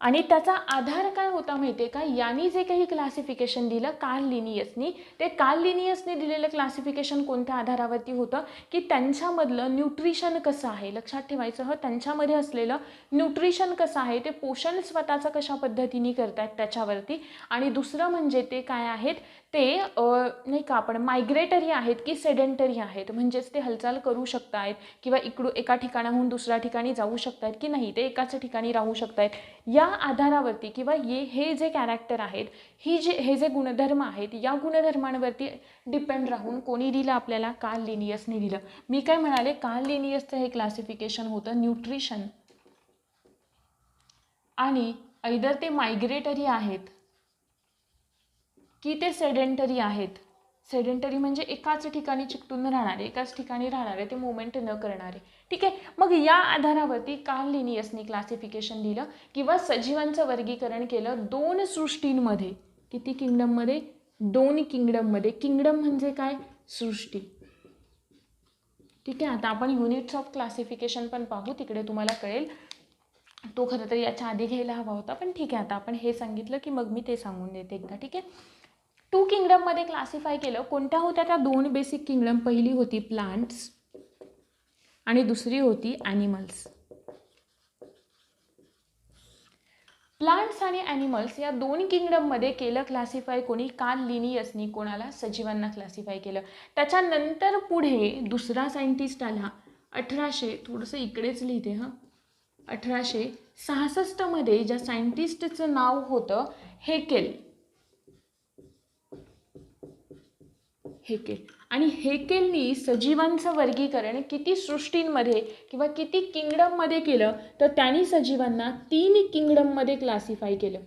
आणि त्याचा आधार काय होता माहिती आहे का? यांनी जे काही क्लासिफिकेशन दिलं कार्ल लिनियसनी, ते कार्ल लिनियसने दिलेलं क्लासिफिकेशन कोणत्या आधारावरती होतं की त्यांच्यामधलं न्यूट्रिशन कसं आहे. लक्षात ठेवायचं, त्यांच्यामध्ये असलेलं न्यूट्रिशन कसं आहे, ते पोषण स्वतःचं कशा पद्धतीने करतात त्याच्यावरती. आणि दुसरं म्हणजे ते काय आहेत, ते नाही का आपण मायग्रेटरी आहेत की सेडेंटरी आहेत, म्हणजेच ते हालचाल करू शकतायत किंवा एका ठिकाणाहून दुसऱ्या ठिकाणी जाऊ शकतायत की नाही, ते एकाच ठिकाणी राहू शकतायत. या आधारावरती किंवा हे जे कॅरेक्टर आहेत, हे जे गुणधर्म आहेत, या गुणधर्मांवरती डिपेंड राहून कोणी दिलं आपल्याला? कार्ल लिनियसने दिलं. मी काय म्हणाले, कार्ल लिनियसचं हे क्लासिफिकेशन होतं न्यूट्रिशन आणि ऐदर ते मायग्रेटरी आहेत की ते सेडेंटरी आहेत. सेडेंटरी म्हणजे एकाच ठिकाणी चिकटून राहणारे, एकाच ठिकाणी राहणारे, ते मुवमेंट न करणारे. ठीक आहे. मग या आधारावरती कार्ल लिनियसनी क्लासिफिकेशन दिलं किंवा सजीवांचं वर्गीकरण केलं 2 सृष्टींमध्ये. किती किंगडममध्ये? 2 किंगडममध्ये. किंगडम म्हणजे काय? सृष्टी. ठीक आहे. आता आपण युनिट्स ऑफ क्लासिफिकेशन पण पाहू, तिकडे तुम्हाला कळेल. तो खरं तर याच्या आधी घ्यायला हवा होता, पण ठीक आहे, आता आपण हे सांगितलं की मग मी ते सांगून देते एकदा. ठीक आहे. 2 किंगडममध्ये क्लासिफाय केलं. कोणत्या होत्या त्या 2 बेसिक किंगडम? पहिली होती प्लांट्स आणि दुसरी होती ॲनिमल्स. प्लांट्स आणि ॲनिमल्स या 2 किंगडममध्ये केलं क्लासिफाय कोणी? कार्ल लिनियसनी. कोणाला? सजीवांना क्लासिफाय केलं. त्याच्यानंतर पुढे दुसरा सायंटिस्ट आला 1800, थोडंसं इकडेच लिहिते 1866 मध्ये, ज्या सायंटिस्टचं नाव होतं हेकेल. आणि हेकेलनी सजीवांचं वर्गीकरण किती सृष्टींमध्ये किंवा किती किंगडममध्ये केलं? तर त्यांनी सजीवांना 3 किंगडममध्ये क्लासिफाय केलं.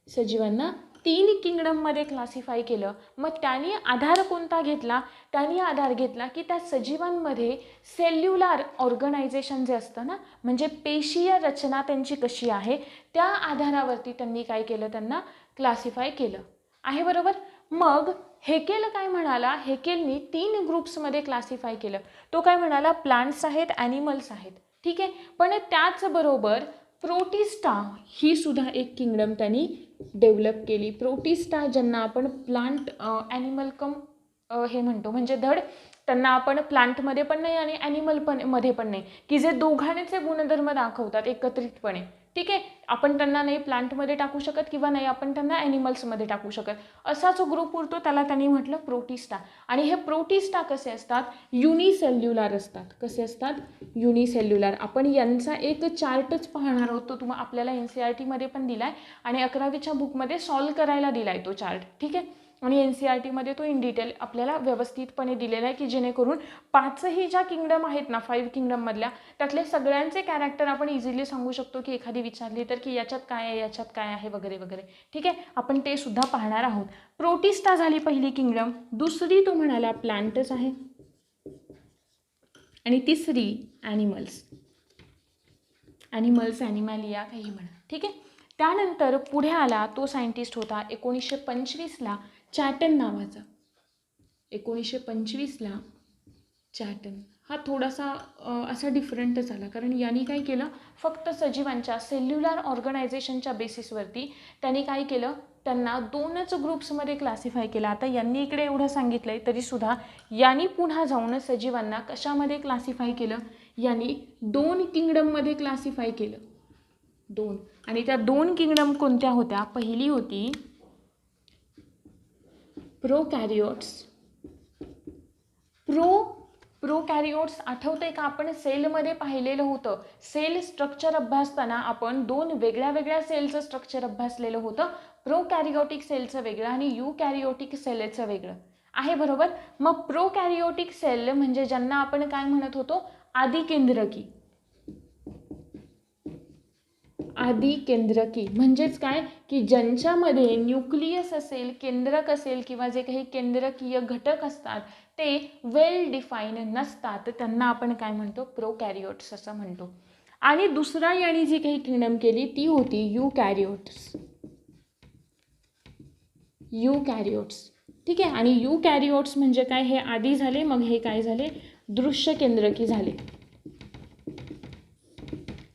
सजीवांना 3 किंगडममध्ये क्लासिफाय केलं. मग त्यांनी आधार कोणता घेतला? त्यांनी आधार घेतला की त्या सजीवांमध्ये सेल्युलर ऑर्गनायझेशन जे असतं ना, म्हणजे पेशीय रचना त्यांची कशी आहे, त्या आधारावरती त्यांनी काय केलं? त्यांना क्लासिफाय केलं आहे. बरोबर. मग हेकेल काय म्हणाला? हेकेलनी 3 ग्रुप्समध्ये क्लासिफाय केलं. तो काय म्हणाला? प्लांट्स आहेत, ॲनिमल्स आहेत. ठीक आहे. पण त्याचबरोबर प्रोटिस्टा ही सुद्धा एक किंगडम त्यांनी डेव्हलप केली. प्रोटिस्टा ज्यांना आपण प्लांट ॲनिमल हे म्हणतो, म्हणजे धड त्यांना आपण प्लांटमध्ये पण नाही आणि ॲनिमल पण मध्ये पण नाही, की जे दोघांचे गुणधर्म दाखवतात एकत्रितपणे. ठीक आहे. आपण त्यांना नाही प्लांटमध्ये टाकू शकत किंवा नाही आपण त्यांना ॲनिमल्समध्ये टाकू शकत, असा जो ग्रुप उरतो त्याला त्यांनी म्हटलं प्रोटिस्टा. आणि हे प्रोटिस्टा कसे असतात? युनिसेल्युलर असतात. कसे असतात? युनिसेल्युलर. आपण यांचा एक चार्टच पाहणार आहोत, तो आपल्याला NCERTमध्ये पण दिला आहे आणि 11वीच्या बुकमध्ये सॉल्व करायला दिला आहे तो चार्ट. ठीक आहे. आणि NCERTमध्ये तो इन डिटेल आपल्याला व्यवस्थितपणे दिलेला आहे की जेणेकरून 5ही ज्या किंगडम आहेत ना, 5 किंगडममधल्या, त्यातले सगळ्यांचे कॅरेक्टर आपण इझिली सांगू शकतो की एखादी विचारली तर की याच्यात काय आहे, याच्यात काय आहे वगैरे वगैरे. ठीक आहे. आपण ते सुद्धा पाहणार आहोत. प्रोटिस्टा झाली पहिली किंगडम. दुसरी तो म्हणाला प्लांट्स आहे आणि तिसरी ॲनिमल्स. ॲनिमॅलिया काही म्हणा. ठीक आहे. त्यानंतर पुढे आला तो सायंटिस्ट होता 1925ला चॅटन नावाचा. 1925ला चॅटन. हा थोडासा असा डिफरंटच आला, कारण यांनी काय केलं? फक्त सजीवांच्या सेल्युलर ऑर्गनायझेशनच्या बेसिसवरती त्यांनी काय केलं? त्यांना दोनच ग्रुप्समध्ये क्लासिफाय केलं. आता यांनी इकडे एवढं सांगितलं आहे तरीसुद्धा यांनी पुन्हा जाऊन सजीवांना कशामध्ये क्लासिफाय केलं, यांनी 2 किंगडममध्ये क्लासिफाय केलं. 2. आणि त्या 2 किंगडम कोणत्या होत्या? पहिली होती प्रोकॅरियोट्स. प्रोकॅरियोट्स आठवतंय का? आपण सेलमध्ये पाहिलेलं होतं. सेल स्ट्रक्चर अभ्यासताना आपण 2 वेगळ्या वेगळ्या सेलचं स्ट्रक्चर अभ्यासलेलं होतं. प्रोकॅरियोटिक सेलचं वेगळं आणि युकॅरियोटिक सेलचं वेगळं आहे, बरोबर. मग प्रोकॅरियोटिक सेल म्हणजे ज्यांना आपण काय म्हणत होतो? आदिकेंद्रकी. आदिकेंद्रकी म्हणजेच काय की ज्यांच्यामध्ये न्यूक्लियस असेल, केंद्रक असेल किंवा जे काही केंद्रकीय घटक असतात ते वेल डिफाईन नसतात, त्यांना आपण काय म्हणतो? प्रोकॅरियोट्स असं म्हणतो. आणि दुसरा यांनी जी काही किंगडम केली ती होती युकॅरियोट्स. युकॅरियोट्स, ठीक आहे. आणि युकॅरियोट्स म्हणजे काय? हे आधी झाले, मग हे काय झाले? दृश्य केंद्रकी झाले,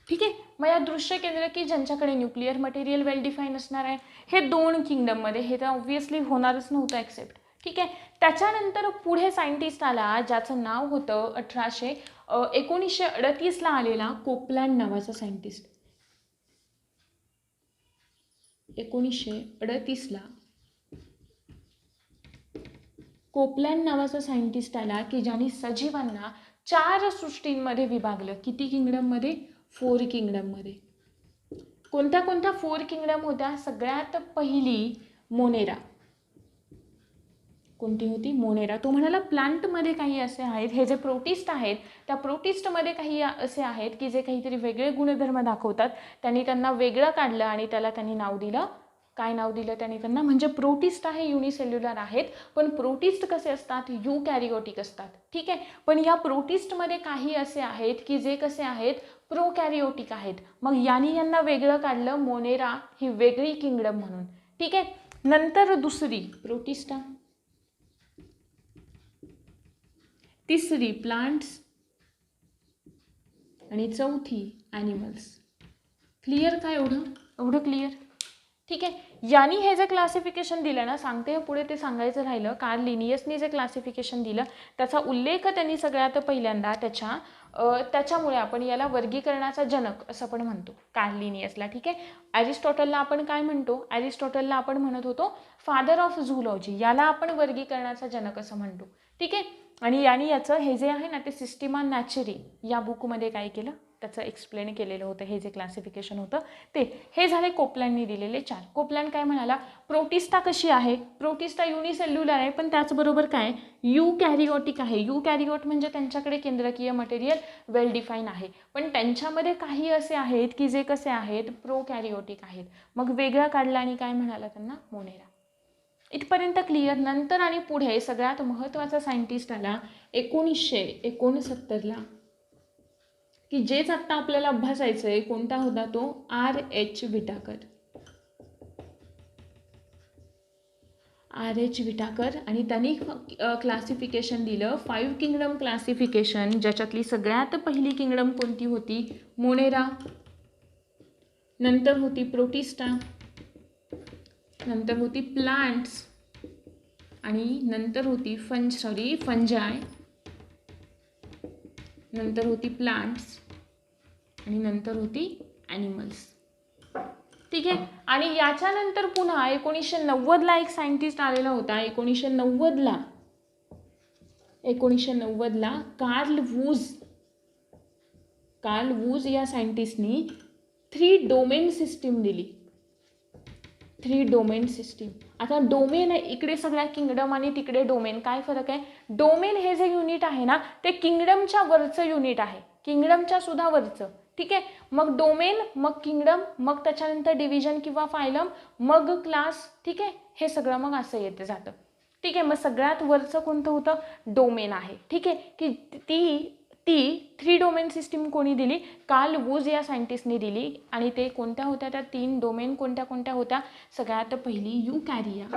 ठीक आहे. मग या दृश्य केंद्रकी ज्यांच्याकडे न्यूक्लिअर मटेरियल वेल डिफाईन असणार आहे, हे 2 किंगडममध्ये, हे तर ऑब्व्हियसली होणारच नव्हतं ॲक्सेप्ट, ठीक आहे. त्याच्यानंतर पुढे सायंटिस्ट आला ज्याचं नाव होतं 1938ला आलेला कोपलँड नावाचा सायंटिस्ट. 1938ला कोपलँड नावाचा सायंटिस्ट आला की ज्यांनी सजीवांना 4 सृष्टींमध्ये विभागलं. किती किंगडममध्ये? 4 किंगडममध्ये. कोणत्या कोणत्या 4 किंगडम होत्या? सगळ्यात पहिली मोनेरा. कोणती होती? मोनेरा. तो म्हणाला प्लांटमध्ये काही असे आहेत, हे जे प्रोटिस्ट आहेत त्या प्रोटिस्टमध्ये काही असे आहेत की जे काहीतरी वेगळे गुणधर्म दाखवतात. त्यांनी त्यांना वेगळं काढलं आणि त्याला त्यांनी नाव दिलं. काय नाव दिलं त्यांनी त्यांना? म्हणजे प्रोटिस्ट आहे, युनिसेल्युलर आहेत, पण प्रोटिस्ट कसे असतात? युकॅरियोटिक असतात, ठीक आहे. पण या प्रोटिस्टमध्ये काही असे आहेत की जे कसे आहेत? प्रोकॅरियोटिक आहेत. मग यांना वेगळं काढलं, मोनेरा ही वेगळी किंगडम म्हणून, ठीक आहे. नंतर दुसरी प्रोटिस्टा, तिसरी प्लांट्स आणि चौथी ॲनिमल्स. क्लिअर का? एवढं क्लिअर, ठीक आहे. यांनी हे जे क्लासिफिकेशन दिलं ना, सांगते पुढे ते सांगायचं राहिलं, कार्ल लिनियसनी जे क्लासिफिकेशन दिलं त्याचा उल्लेख त्यांनी सगळ्यात पहिल्यांदा त्याच्यामुळे आपण याला वर्गीकरणाचा जनक असं पण म्हणतो, कार्ल लिनियसला, ठीक आहे. ॲरिस्टॉटलला आपण काय म्हणतो? ॲरिस्टॉटलला आपण म्हणत होतो फादर ऑफ झूलॉजी, याला आपण वर्गीकरणाचा जनक असं म्हणतो, ठीक आहे. आणि यांनी याचं हे जे आहे ना ते सिस्टिमा नॅचरी या बुकमध्ये काय केलं? त्याचं एक्सप्लेन केलेलं होतं. हे जे क्लासिफिकेशन होतं ते, हे झाले कोपलँडनी दिलेले 4. कोपलँड काय म्हणाला? प्रोटिस्टा कशी आहे? प्रोटिस्टा युनिसेल्युलर आहे, पण त्याचबरोबर काय? युकॅरियोटिक आहे. युकॅरियोट म्हणजे त्यांच्याकडे केंद्रकीय मटेरियल वेल डिफाईन आहे, पण त्यांच्यामध्ये काही असे आहेत की जे कसे आहेत? प्रोकॅरियोटिक आहेत. मग वेगळा काढला आणि काय म्हणाला त्यांना? मोनेरा. इथपर्यंत क्लिअर. नंतर आणि पुढे सगळ्यात महत्त्वाचा सायंटिस्ट आला 1969ला, की जेच आत्ता आपल्याला अभ्यासायचं आहे. कोणता होता तो? R.H. विटाकर. R.H. विटाकर. आणि त्यांनी क्लासिफिकेशन दिलं 5 किंगडम क्लासिफिकेशन, ज्याच्यातली सगळ्यात पहिली किंगडम कोणती होती? मोनेरा. नंतर होती प्रोटिस्टा, नंतर होती प्लांट्स आणि नंतर होती फंजाय, नंतर होती प्लांट्स आणि नंतर होती ॲनिमल्स, ठीक आहे. आणि याच्यानंतर पुन्हा 1990ला एक सायंटिस्ट आलेला होता. 1990ला कार्ल वूज या सायंटिस्टनी 3 डोमेन सिस्टीम दिली. 3 डोमेन सिस्टीम. आता डोमेन इकडे सगळ्या किंगडम आणि तिकडे डोमेन, काय फरक आहे? डोमेन हे जे युनिट आहे ना ते किंगडमच्या वरचं युनिट आहे, किंगडमच्या सुद्धा वरचं, ठीक आहे. मग डोमेन, मग किंगडम, मग त्याच्यानंतर डिव्हिजन किंवा फायलम, मग क्लास, ठीक आहे. हे सगळं मग असं येते जातं, ठीक आहे. मग सगळ्यात वरचं कोणतं होतं? डोमेन आहे, ठीक आहे. की ती 3 डोमेन सिस्टीम कोणी दिली? कार्ल वूज या सायंटिस्टनी दिली. आणि ते कोणत्या होत्या? त्या 3 डोमेन कोणत्या कोणत्या होत्या? सगळ्यात पहिली युकॅरिया,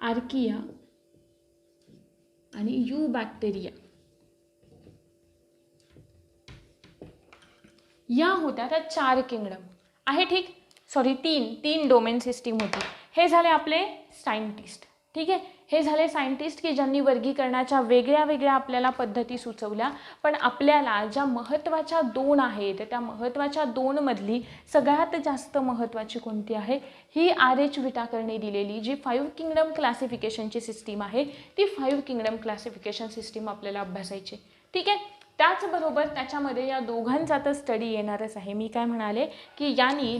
आर्किया आणि युबॅक्टेरिया. या होत्या त्या 4 किंगडम आहे. ठीक, सॉरी तीन डोमेन सिस्टीम होती. हे झाले आपले सायंटिस्ट. ठीक आहे, हे झाले सायंटिस्ट की ज्यांनी वर्गीकरणाच्या वेगळ्या वेगळ्या आपल्याला पद्धती सुचवल्या. पण आपल्याला ज्या महत्त्वाच्या 2 आहेत त्या महत्त्वाच्या 2 मधली सगळ्यात जास्त महत्त्वाची कोणती आहे, ही RH विटाकरने दिलेली जी 5 किंगडम क्लासिफिकेशनची सिस्टीम आहे, ती 5 किंगडम क्लासिफिकेशन सिस्टीम आपल्याला अभ्यासायची. ठीक आहे, त्याचबरोबर त्याच्यामध्ये या दोघांचा तर स्टडी येणारच आहे. मी काय म्हणाले की यांनी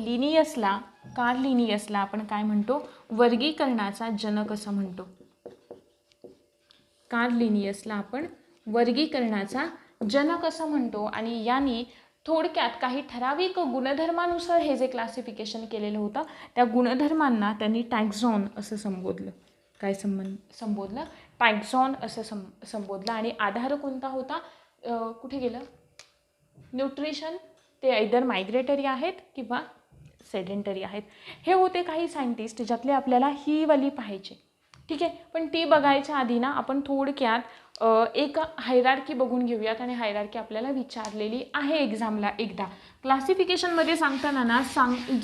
कार्ल लिनियसला आपण काय म्हणतो, वर्गीकरणाचा जनक असं म्हणतो. कार्ल लिनियसला आपण वर्गीकरणाचा जनक असं म्हणतो. आणि यांनी थोडक्यात काही ठराविक गुणधर्मानुसार हे जे क्लासिफिकेशन केलेलं होतं त्या गुणधर्मांना त्यांनी टॅक्झॉन असं संबोधलं. काय संबोधलं? टॅक्झॉन असं संबोधलं. आणि आधार कोणता होता? कुठे गेलं? न्यूट्रिशन. ते आयदर मायग्रेटरी आहेत किंवा सेडेंटरी आहेत. हे होते काही सायंटिस्ट ज्यातले आपल्याला ही वाली पाहायचे. ठीक आहे, पण ती बघायच्या आधी ना आपण थोडक्यात एक हायरार्की बघून घेऊयात. आणि हायरार्की आपल्याला विचारलेली आहे एक्झामला एकदा. क्लासिफिकेशनमध्ये सांगताना ना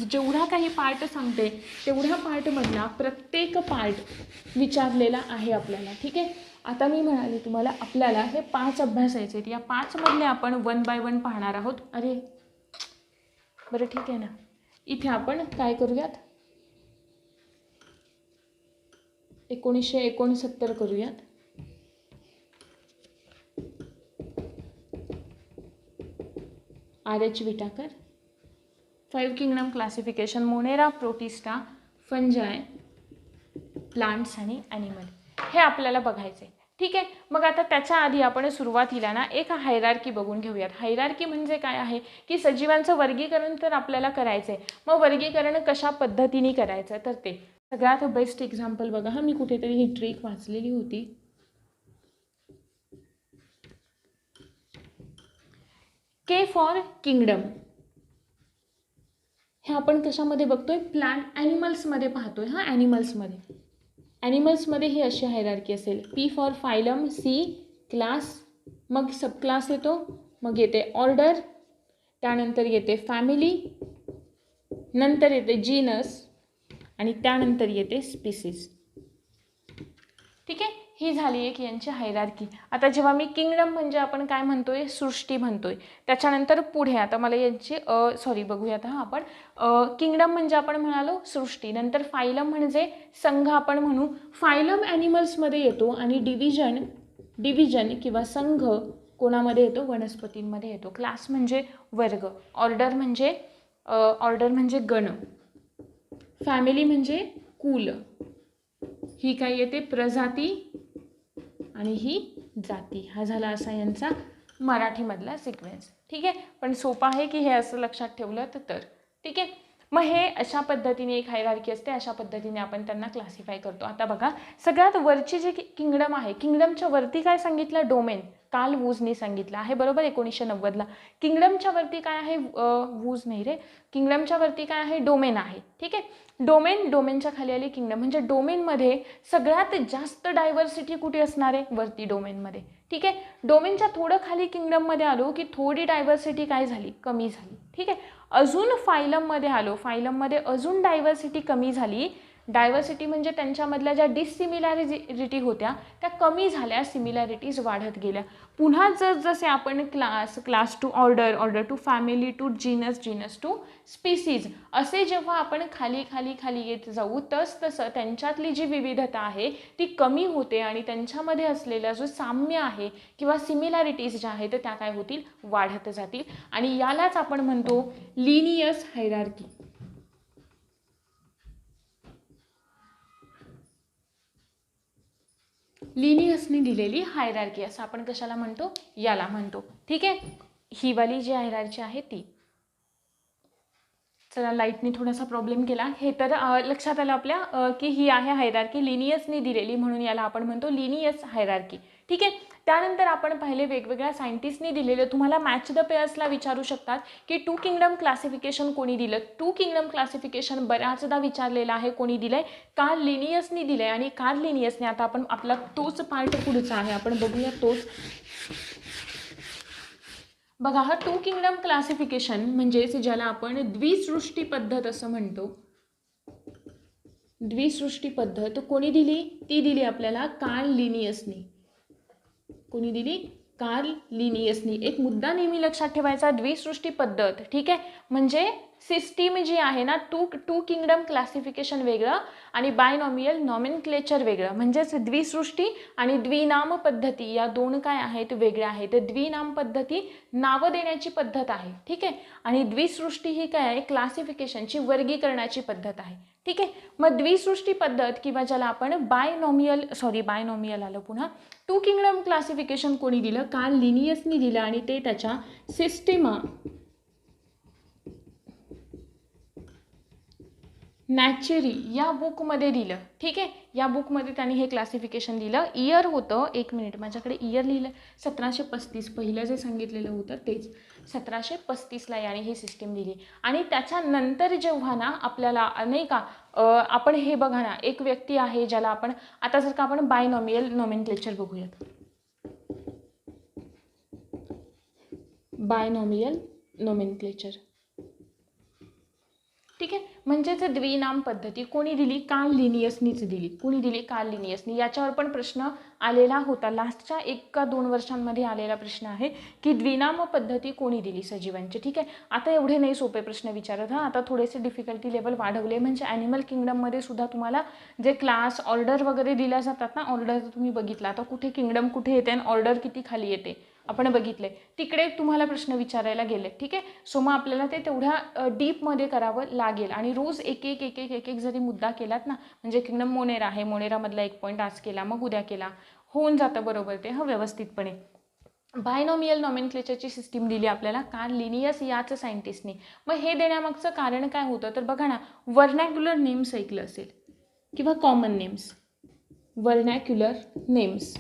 जेवढा काही पार्ट सांगते तेवढ्या पार्टमधला प्रत्येक पार्ट विचारलेला आहे आपल्याला. ठीक आहे, आता मी म्हणाले तुम्हाला आपल्याला हे 5 अभ्यासायचे आहेत. या 5 मधले आपण 1 बाय 1 पाहणार आहोत. अरे बरं ठीक आहे ना, इथे आपण काय करूयात, 1969 करूयात. RH Whittaker, 5 kingdom classification, Monera, protista, फंजाय, plants आणि ॲनिमल, हे आपल्याला बघायचं आहे. ठीक आहे, मग आता त्याच्या आधी आपण सुरुवातीला ना एक हायरार्की बघून घेऊयात. हायरार्की म्हणजे काय आहे की सजीवांचं वर्गीकरण तर आपल्याला करायचं आहे. मग वर्गीकरण कशा पद्धतीने करायचं, तर ते सगळ्यात बेस्ट एक्झाम्पल बघा. हा मी कुठेतरी ही ट्रिक वाचलेली होती. के फॉर किंगडम. हे आपण कशामध्ये बघतोय? प्लांट ॲनिमल्समध्ये पाहतोय. हा ॲनिमल्समध्ये ही अशी हायरार्की असेल. P for phylum, C class, मग सब क्लास येतो, मग येते ऑर्डर, त्यानंतर येते फॅमिली, नंतर येते जीनस आणि त्यानंतर येते स्पीसीज. ठीक आहे, ही झाली एक यांची हायरार्की. आता जेव्हा मी किंगडम म्हणजे आपण काय म्हणतोय, सृष्टी म्हणतोय. त्याच्यानंतर पुढे आता मला यांची बघूयात. आपण किंगडम म्हणजे आपण म्हणालो सृष्टी, नंतर फायलम म्हणजे संघ आपण म्हणू. फायलम ॲनिमल्समध्ये येतो आणि डिव्हिजन किंवा संघ कोणामध्ये येतो? वनस्पतींमध्ये येतो. क्लास म्हणजे वर्ग, ऑर्डर म्हणजे गण, फॅमिली म्हणजे कुल, ही काय येते? प्रजाती, आणि ही जाती. हा झाला असा यांचा मराठीमधला सिक्वेन्स. ठीक आहे, पण सोपा आहे की हे असं लक्षात ठेवलं तर. ठीक आहे, मग हे अशा पद्धतीने एक हायरार्की असते. अशा पद्धतीने आपण त्यांना क्लासिफाय करतो. आता बघा, सगळ्यात वरची जे किंगडम आहे, किंगडमच्या वरती काय सांगितलं? डोमेन. कार्ल वूजने सांगितलं आहे, बरोबर, 1990ला. किंगडमच्या वरती काय आहे? किंगडमच्या वरती काय आहे? डोमेन आहे. ठीक आहे, डोमेनच्या खाली आली किंगडम. म्हणजे डोमेनमध्ये सगळ्यात जास्त डायव्हर्सिटी कुठे असणार आहे? वरती डोमेनमध्ये. ठीक आहे, डोमेनच्या थोडं खाली किंगडममध्ये आलो की थोडी डायव्हर्सिटी काय झाली? कमी झाली. ठीक आहे, अजून फायलममध्ये आलो, फायलममध्ये अजून डायव्हर्सिटी कमी झाली. डायव्हर्सिटी म्हणजे त्यांच्यामधल्या ज्या डिसिमिलॅरिटी होत्या त्या कमी झाल्या, सिमिलॅरिटीज वाढत गेल्या. पुन्हा जसे आपण class to order to family to genus to species असे जेव्हा आपण खाली येत जाऊ, तसं त्यांच्यातली जी विविधता आहे ती कमी होते आणि त्यांच्यामध्ये असलेला जो साम्य आहे किंवा सिमिलॅरिटीज ज्या आहेत त्या काय होतील? वाढत जातील. आणि यालाच आपण म्हणतो लिनियस हायरार्की. लिनियसने दिलेली हायरार्की असं आपण कशाला म्हणतो? याला म्हणतो. ठीक आहे, ही वाली जी हायरार्की आहे ती. चला, लाईटने थोडासा प्रॉब्लेम केला. हे तर लक्षात आलं आपल्या की ही आहे हायरार्की लिनियसने दिलेली, म्हणून याला आपण म्हणतो लिनियस हायरार्की. ठीक आहे, त्यानंतर आपण पाहिले वेगवेगळ्या सायंटिस्टनी दिलेलं. तुम्हाला मॅच द पेअर्सला विचारू शकतात की 2 किंगडम क्लासिफिकेशन कोणी दिलं? 2 किंगडम क्लासिफिकेशन बऱ्याचदा विचारलेलं आहे. कोणी दिलंय? कार्ल लिनियसनी दिलंय. आणि कार्ल लिनियसने, आता आपण आपला तोच पार्ट पुढचा आहे, आपण बघूया तोच. बघा, हा टू किंगडम क्लासिफिकेशन म्हणजेच ज्याला आपण द्विसृष्टी पद्धत असं म्हणतो. द्विसृष्टी पद्धत कोणी दिली? ती दिली आपल्याला कार्ल लिनियसनी. कोणी दिली? कार्ल लिनियसनी. एक मुद्दा नेहमी लक्षात ठेवायचा, द्विसृष्टी पद्धत, ठीक आहे, म्हणजे सिस्टीम जी आहे ना, टू किंगडम क्लासिफिकेशन वेगळं आणि बायनॉमियल नॉमेनक्लेचर वेगळं. म्हणजेच द्विसृष्टी आणि द्विनाम पद्धती या दोन काय आहेत? वेगळ्या आहेत. द्विनाम पद्धती नावं देण्याची पद्धत आहे, ठीक आहे, आणि द्विसृष्टी ही काय आहे? क्लासिफिकेशनची, वर्गीकरणाची पद्धत आहे, ठीक आहे. मग द्विसृष्टी पद्धत किंवा ज्याला आपण बायनॉमियल आलं पुन्हा, टू किंगडम क्लासिफिकेशन कोणी दिलं? कार्ल लिनियसनी दिलं आणि ते त्याच्या सिस्टेमा नॅचरी या बुकमध्ये दिलं, ठीक आहे. या बुकमध्ये त्यांनी हे क्लासिफिकेशन दिलं. इयर होतं, एक मिनिट, माझ्याकडे इयर लिहिलं, 1735, पहिलं जे सांगितलेलं होतं तेच, 1735ला याने ही सिस्टीम दिली. आणि त्याच्यानंतर जेव्हा ना आपल्याला नाही का आपण हे बघा ना, एक व्यक्ती आहे ज्याला आपण आता जर का आपण बायनॉमियल नॉमेनक्लेचर बघूयात. बायनॉमियल नॉमेनक्लेचर, ठीक आहे, म्हणजेच द्विनाम पद्धती कोणी दिली? कार्ल लिनियसनीच दिली. कोणी दिली? कार्ल लिनियसनी. याच्यावर पण प्रश्न आलेला होता, लास्टच्या 1 का 2 वर्षांमध्ये आलेला प्रश्न आहे की द्विनाम पद्धती कोणी दिली सजीवांची, ठीक आहे. आता एवढे नाही सोपे प्रश्न विचारत, हां, आता थोडेसे डिफिकल्टी लेवल वाढवले. म्हणजे ॲनिमल किंगडममध्ये सुद्धा तुम्हाला जे क्लास ऑर्डर वगैरे दिल्या जातात ना, ऑर्डर तुम्ही बघितला, आता कुठे किंगडम कुठे येते आणि ऑर्डर किती खाली येते आपण बघितले, तिकडे तुम्हाला प्रश्न विचारायला गेले, ठीक आहे. सो मग आपल्याला ते तेवढ्या डीपमध्ये करावं लागेल आणि रोज एक एक जरी मुद्दा केलात ना, म्हणजे किंगडम मोनेरा आहे, मोनेरामधला 1 पॉईंट आज केला, मग उद्या केला, होऊन जातं बरोबर ते, व्यवस्थितपणे. बायनॉमियल नॉमेनक्लेचरची सिस्टीम दिली आपल्याला कार्ल लिनियस याच सायंटिस्टने. मग हे देण्यामागचं कारण काय होतं? तर बघा ना, व्हर्नॅक्युलर नेम्स ऐकलं असेल किंवा कॉमन नेम्स. व्हर्नॅक्युलर नेम्स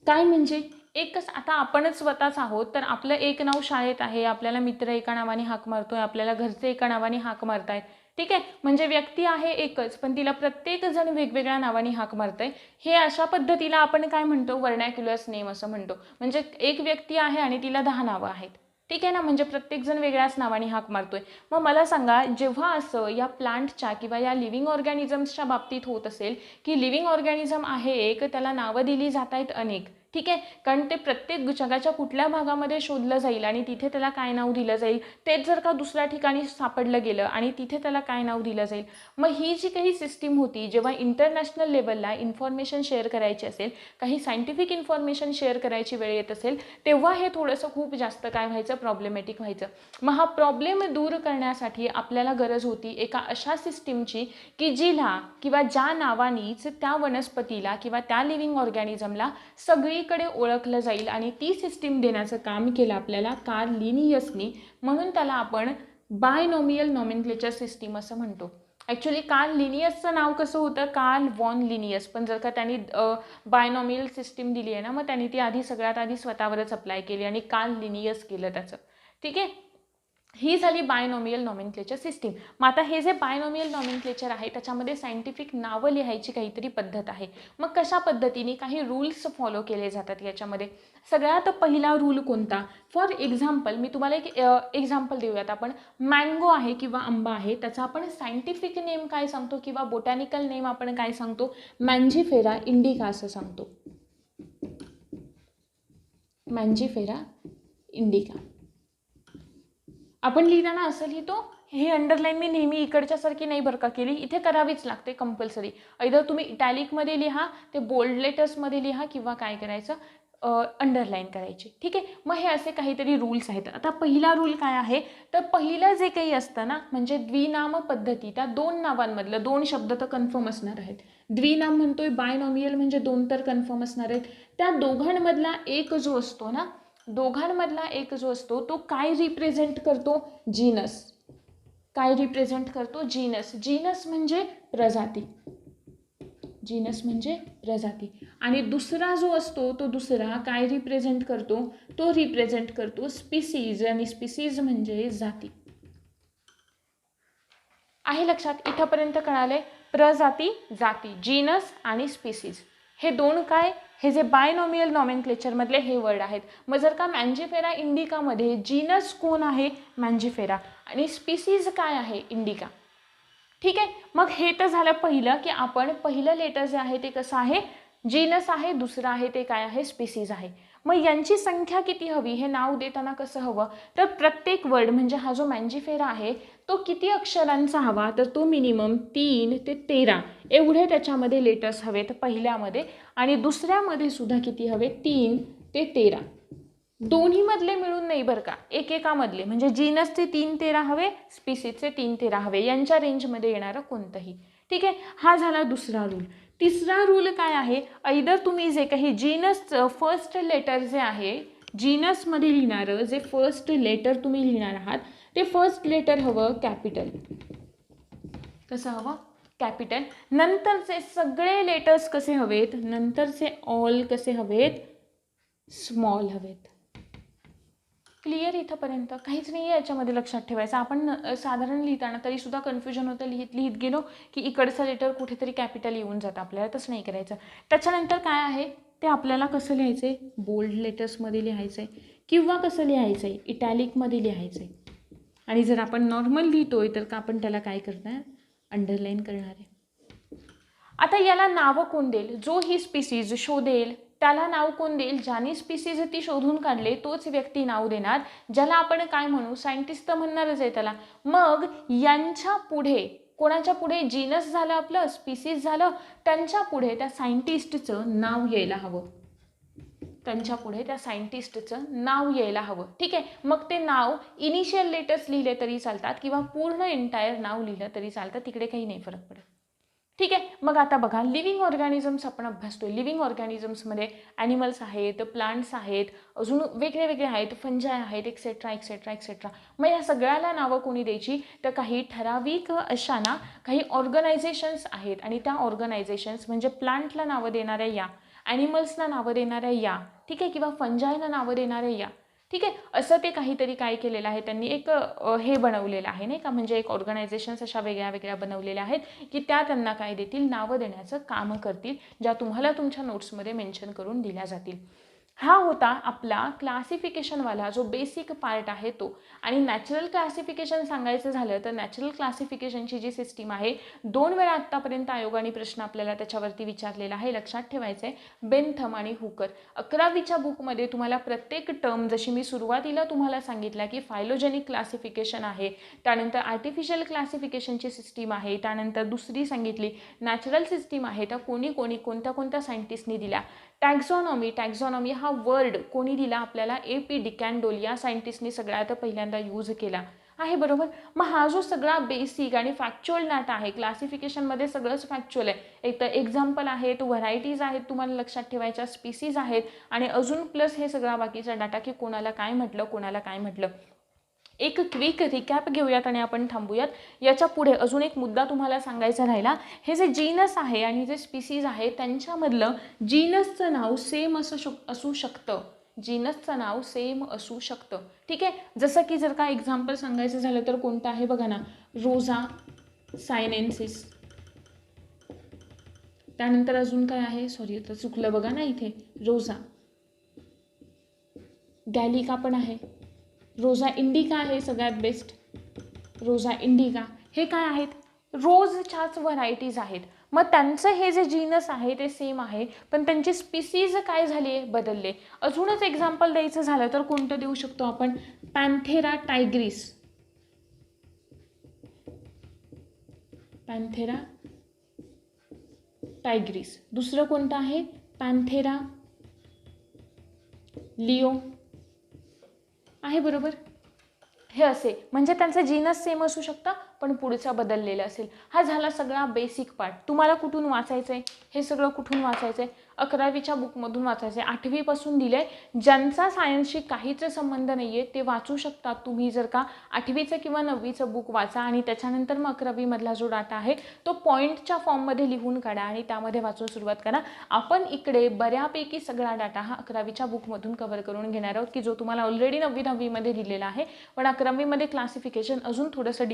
काय म्हणजे? एकच, आता आपणच स्वतःच आहोत, तर आपलं एक नाव शाळेत आहे, आपल्याला मित्र एका नावाने हाक मारतोय, आपल्याला घरचे एका नावाने हाक मारतायत, ठीक आहे. म्हणजे व्यक्ती आहे एकच, पण तिला प्रत्येक जण वेगवेगळ्या नावाने हाक मारतंय. हे अशा पद्धतीला आपण काय म्हणतो? व्हर्नॅक्युलर्स नेम असं म्हणतो. म्हणजे एक व्यक्ती आहे आणि तिला 10 नावं आहेत, ठीक आहे ना, म्हणजे प्रत्येकजण वेगळ्याच नावाने हाक मारतोय. मग मला सांगा, जेव्हा असं या प्लांटच्या किंवा या लिव्हिंग ऑर्गॅनिझम्सच्या बाबतीत होत असेल की लिव्हिंग ऑर्गॅनिझम आहे एक, त्याला नावं दिली जात आहेत अनेक, ठीक आहे, कारण ते प्रत्येक जगाच्या कुठल्या भागामध्ये शोधलं जाईल आणि तिथे त्याला काय नाव दिलं जाईल, तेच जर का दुसऱ्या ठिकाणी सापडलं गेलं आणि तिथे त्याला काय नाव दिलं जाईल. मग ही जी काही सिस्टीम होती, जेव्हा इंटरनॅशनल लेवलला इन्फॉर्मेशन शेअर करायची असेल, काही सायंटिफिक इन्फॉर्मेशन शेअर करायची वेळ येत असेल, तेव्हा हे थोडंसं खूप जास्त काय व्हायचं? प्रॉब्लेमॅटिक व्हायचं. मग हा प्रॉब्लेम दूर करण्यासाठी आपल्याला गरज होती एका अशा सिस्टीमची की जिला किंवा ज्या नावानीच त्या वनस्पतीला किंवा त्या लिव्हिंग ऑर्गॅनिझमला सगळीकडे ओळखलं जाईल, आणि ती सिस्टीम देण्याचं काम केलं आपल्याला कार्ल लिनियसनी. म्हणून त्याला आपण बायनॉमियल नॉमेनक्लेचर सिस्टीम असं म्हणतो. ॲक्च्युली कार्ल लिनियसचं नाव कसं होतं? Carl von Linnaeus. पण जर का त्यांनी बायनॉमियल सिस्टीम दिली आहे ना, मग त्यांनी ती आधी सगळ्यात आधी स्वतःवरच अप्लाय केली आणि कार्ल लिनियस केलं त्याचं, ठीक आहे. ही झाली बायनॉमियल नॉमेनक्लेचर सिस्टीम. मग आता हे जे बायनॉमियल नॉमेनक्लेचर आहे त्याच्यामध्ये सायंटिफिक नावं लिहायची काहीतरी पद्धत आहे. मग कशा पद्धतीने काही रूल्स फॉलो केले जातात याच्यामध्ये? सगळ्यात पहिला रूल कोणता? फॉर एक्झाम्पल मी तुम्हाला एक एक्झाम्पल देऊयात. आपण मँगो आहे किंवा आंबा आहे, त्याचा आपण सायंटिफिक नेम काय सांगतो किंवा बोटॅनिकल नेम आपण काय सांगतो? मँजिफेरा इंडिका असं सांगतो. मँजिफेरा इंडिका. आपण लिहिताना असं लिहितो, हे अंडरलाईन मी नेहमी इकडच्यासारखी नाही बरं का केली, इथे करावीच लागते कंपल्सरी. either तुम्ही इटॅलिकमध्ये लिहा, ते बोल्ड लेटर्समध्ये लिहा, किंवा काय करायचं, अंडरलाईन करायची, ठीक आहे. मग हे असे काहीतरी रूल्स आहेत. आता पहिला रूल काय आहे? तर पहिलं जे काही असतं ना, म्हणजे द्विनाम पद्धती, त्या 2 नावांमधलं 2 शब्द तर कन्फर्म असणार आहेत. द्विनाम म्हणतोय, बायनॉमियल म्हणजे 2 तर कन्फर्म असणार आहेत. त्या दोघांमधला एक जो असतो ना, दोघांमधला एक जो असतो तो काय रिप्रेझेंट करतो? जीनस. काय रिप्रेझेंट करतो? जीनस. जीनस म्हणजे प्रजाती. जीनस म्हणजे प्रजाती. आणि दुसरा जो असतो तो दुसरा काय रिप्रेझेंट करतो? तो रिप्रेझेंट करतो स्पीसीज. आणि स्पीसीज म्हणजे जाती. आहे लक्षात? इथपर्यंत कळाले? प्रजाती, जाती, जीनस आणि स्पीसीज. हे दोन काय, हे जे बायनॉमियल नॉमेनक्लेचरमधले हे वर्ड आहेत. मग जर का मँजिफेरा इंडिकामध्ये जीनस कोण आहे, मँजिफेरा, आणि स्पीसीज काय आहे, इंडिका. ठीक आहे. मग हे तर झालं पहिलं, की आपण पहिलं लेटर जे आहे ते कसं आहे, जीनस आहे, दुसरं आहे ते काय आहे, स्पीसीज आहे. मग यांची संख्या किती हवी, हे नाव देताना कसं हवं, तर प्रत्येक वर्ड म्हणजे हा जो मँजिफेरा आहे तो किती अक्षरांचा हवा, तर तो मिनिमम 3 ते 13 एवढे त्याच्यामध्ये लेटर्स हवेत पहिल्यामध्ये, आणि दुसऱ्यामध्ये सुद्धा किती हवे, 3 ते 13, दोन्हीमधले मिळून नाही बरं का, एकेकामधले, म्हणजे जीनसचे 3-13 हवे, स्पीसीजचे 3-13 हवे, यांच्या रेंजमध्ये येणारं कोणतंही. ठीक आहे. हा झाला दुसरा रूल. तिसरा रूल काय आहे, ऐदर तुम्ही जे काही जीनसचं फर्स्ट लेटर जे आहे, जीनसमध्ये लिहिणारं जे फर्स्ट लेटर तुम्ही लिहिणार आहात ते फर्स्ट लेटर हवं कॅपिटल. कसं हवं, कॅपिटल. नंतरचे सगळे लेटर्स कसे हवेत, नंतरचे ऑल कसे हवेत, स्मॉल हवेत. क्लिअर इथंपर्यंत काहीच नाही आहे याच्यामध्ये लक्षात ठेवायचं. आपण साधारण लिहिताना तरीसुद्धा कन्फ्युजन होतं, लिहित गेलो की इकडचं लेटर कुठेतरी कॅपिटल येऊन जातं, आपल्याला तसं नाही करायचं. त्याच्यानंतर काय आहे ते आपल्याला कसं लिहायचं आहे, बोल्ड लेटर्समध्ये लिहायचं आहे किंवा कसं लिहायचं आहे, इटॅलिकमध्ये लिहायचं आहे. आणि जर आपण नॉर्मल लिहितोय तर का आपण त्याला काय करणार, अंडरलाईन करणार आहे. आता याला नावं कोण देईल, जो ही स्पीसीज शोधेल त्याला नाव कोण देईल, ज्याने स्पीसीज ती शोधून काढले तोच व्यक्ती नाव देणार, ज्याला आपण काय म्हणू, सायंटिस्ट तर म्हणणारच आहे त्याला. मग यांच्या पुढे, कोणाच्या पुढे, जीनस झालं आपलं, स्पीसीज झालं, त्यांच्या पुढे त्या सायंटिस्टचं नाव यायला हवं, त्यांच्या पुढे त्या सायंटिस्टचं नाव यायला हवं. ठीक आहे. मग ते नाव इनिशियल लेटर्स लिहिले तरी चालतात किंवा पूर्ण एंटायर नाव लिहिलं तरी चालतं, तिकडे काही नाही फरक पडत. ठीक आहे. मग आता बघा, लिव्हिंग ऑर्गॅनिझम्स आपण अभ्यासतोय. लिव्हिंग ऑर्गॅनिझम्समध्ये ॲनिमल्स आहेत, प्लांट्स आहेत, अजून वेगळे वेगळे आहेत, फंजाय आहेत, एक्सेट्रा एक्सेट्रा एक्सेट्रा. मग या सगळ्याला नावं कोणी द्यायची, तर काही ठराविक अशा ना काही ऑर्गनायझेशन्स आहेत, आणि त्या ऑर्गनायझेशन्स म्हणजे प्लांटला नावं देणाऱ्या या, ॲनिमल्सना नावं देणाऱ्या या, ठीक आहे, किंवा फंजायला नावं देणाऱ्या या. ठीक आहे. असं ते काहीतरी काय केलेलं आहे त्यांनी, एक हे बनवलेलं आहे नाही का, म्हणजे एक ऑर्गनायझेशन्स अशा वेगळ्या वेगळ्या बनवलेल्या आहेत की त्या त्यांना काय देतील, नावं देण्याचं काम करतील, ज्या तुम्हाला तुमच्या नोट्समध्ये मेन्शन करून दिल्या जातील. हा होता आपला क्लासिफिकेशनवाला जो बेसिक पार्ट आहे तो. आणि नॅचरल क्लासिफिकेशन सांगायचं झालं तर नॅचरल क्लासिफिकेशनची जी सिस्टीम आहे, 2 वेळा आत्तापर्यंत आयोगाने प्रश्न आपल्याला त्याच्यावरती विचारलेला आहे, लक्षात ठेवायचं आहे, बेनथम आणि हुकर. 11वीच्या बुकमध्ये तुम्हाला प्रत्येक टर्म, जशी मी सुरुवातीला तुम्हाला सांगितलं की फायलोजेनिक क्लासिफिकेशन आहे, त्यानंतर आर्टिफिशियल क्लासिफिकेशनची सिस्टीम आहे, त्यानंतर दुसरी सांगितली नॅचरल सिस्टीम आहे, त्या कोणी कोणत्या कोणत्या सायंटिस्टनी दिल्या. टॅक्झॉनॉमी हा वर्ड कोणी दिला आपल्याला, AP डिकॅन्डोल या सायंटिस्टनी सगळ्यात पहिल्यांदा यूज केला आहे, बरोबर. मग हा जो सगळा बेसिक आणि फॅक्च्युअल डाटा आहे, क्लासिफिकेशनमध्ये सगळंच फॅक्च्युअल आहे. एक तर एक्झाम्पल आहेत, व्हरायटीज आहेत तुम्हाला लक्षात ठेवायच्या, स्पीसीज आहेत, आणि अजून प्लस हे सगळा बाकीचा डाटा की कोणाला काय म्हटलं, कोणाला काय म्हटलं. एक क्विक रिकॅप घेऊयात आणि आपण थांबूयात. याच्या पुढे अजून एक मुद्दा तुम्हाला सांगायचा राहिला, हे जे जीनस आहे आणि जे स्पीसीज आहे त्यांच्यामधलं जीनसचं नाव सेम असू शकतं, जीनसचं नाव सेम असू शकतं. ठीक आहे. जसं की जर का एक्झाम्पल सांगायचं झालं तर कोणतं आहे बघा ना, रोझा सायनेन्सिस. त्यानंतर अजून काय आहे, सॉरी आता चुकलं बघा ना इथे, रोझा गॅलिका पण आहे, रोझा इंडिका आहे सगळ्यात बेस्ट, रोझा इंडिका. हे काय आहेत, रोजच्याच व्हरायटीज आहेत. मग त्यांचं हे जे जीनस आहे ते सेम आहे, पण त्यांची स्पीसीज काय झाली आहे, बदलले. अजूनच एक्झाम्पल द्यायचं झालं तर कोणतं देऊ शकतो आपण, पॅन्थेरा टायग्रिस, पॅन्थेरा टायग्रिस. दुसरं कोणतं आहे, पॅन्थेरा लिओ आहे, बरोबर. हे असे म्हणजे त्यांचं जीनस सेम असू शकतं पण पुढचा बदललेला असेल. हा झाला सगळा बेसिक पार्ट. तुम्हाला कुठून वाचायचं आहे, हे सगळं कुठून वाचायचं आहे, 11वीच्या बुकमधून वाचायचं आहे. 8वीपासून दिलं आहे. ज्यांचा सायन्सशी काहीच संबंध नाही आहे ते वाचू शकतात. तुम्ही जर का 8वीचं किंवा 9वीचं बुक वाचा आणि त्याच्यानंतर मग 11वीमधला जो डाटा आहे तो पॉईंटच्या फॉर्ममध्ये लिहून काढा आणि त्यामध्ये वाचून सुरुवात करा. आपण इकडे बऱ्यापैकी सगळा डाटा हा 11वीच्या बुकमधून कव्हर करून घेणार आहोत की जो तुम्हाला ऑलरेडी 9वी 10वीमध्ये दिलेला आहे. पण 11वीमध्ये क्लासिफिकेशन अजून थोडंसं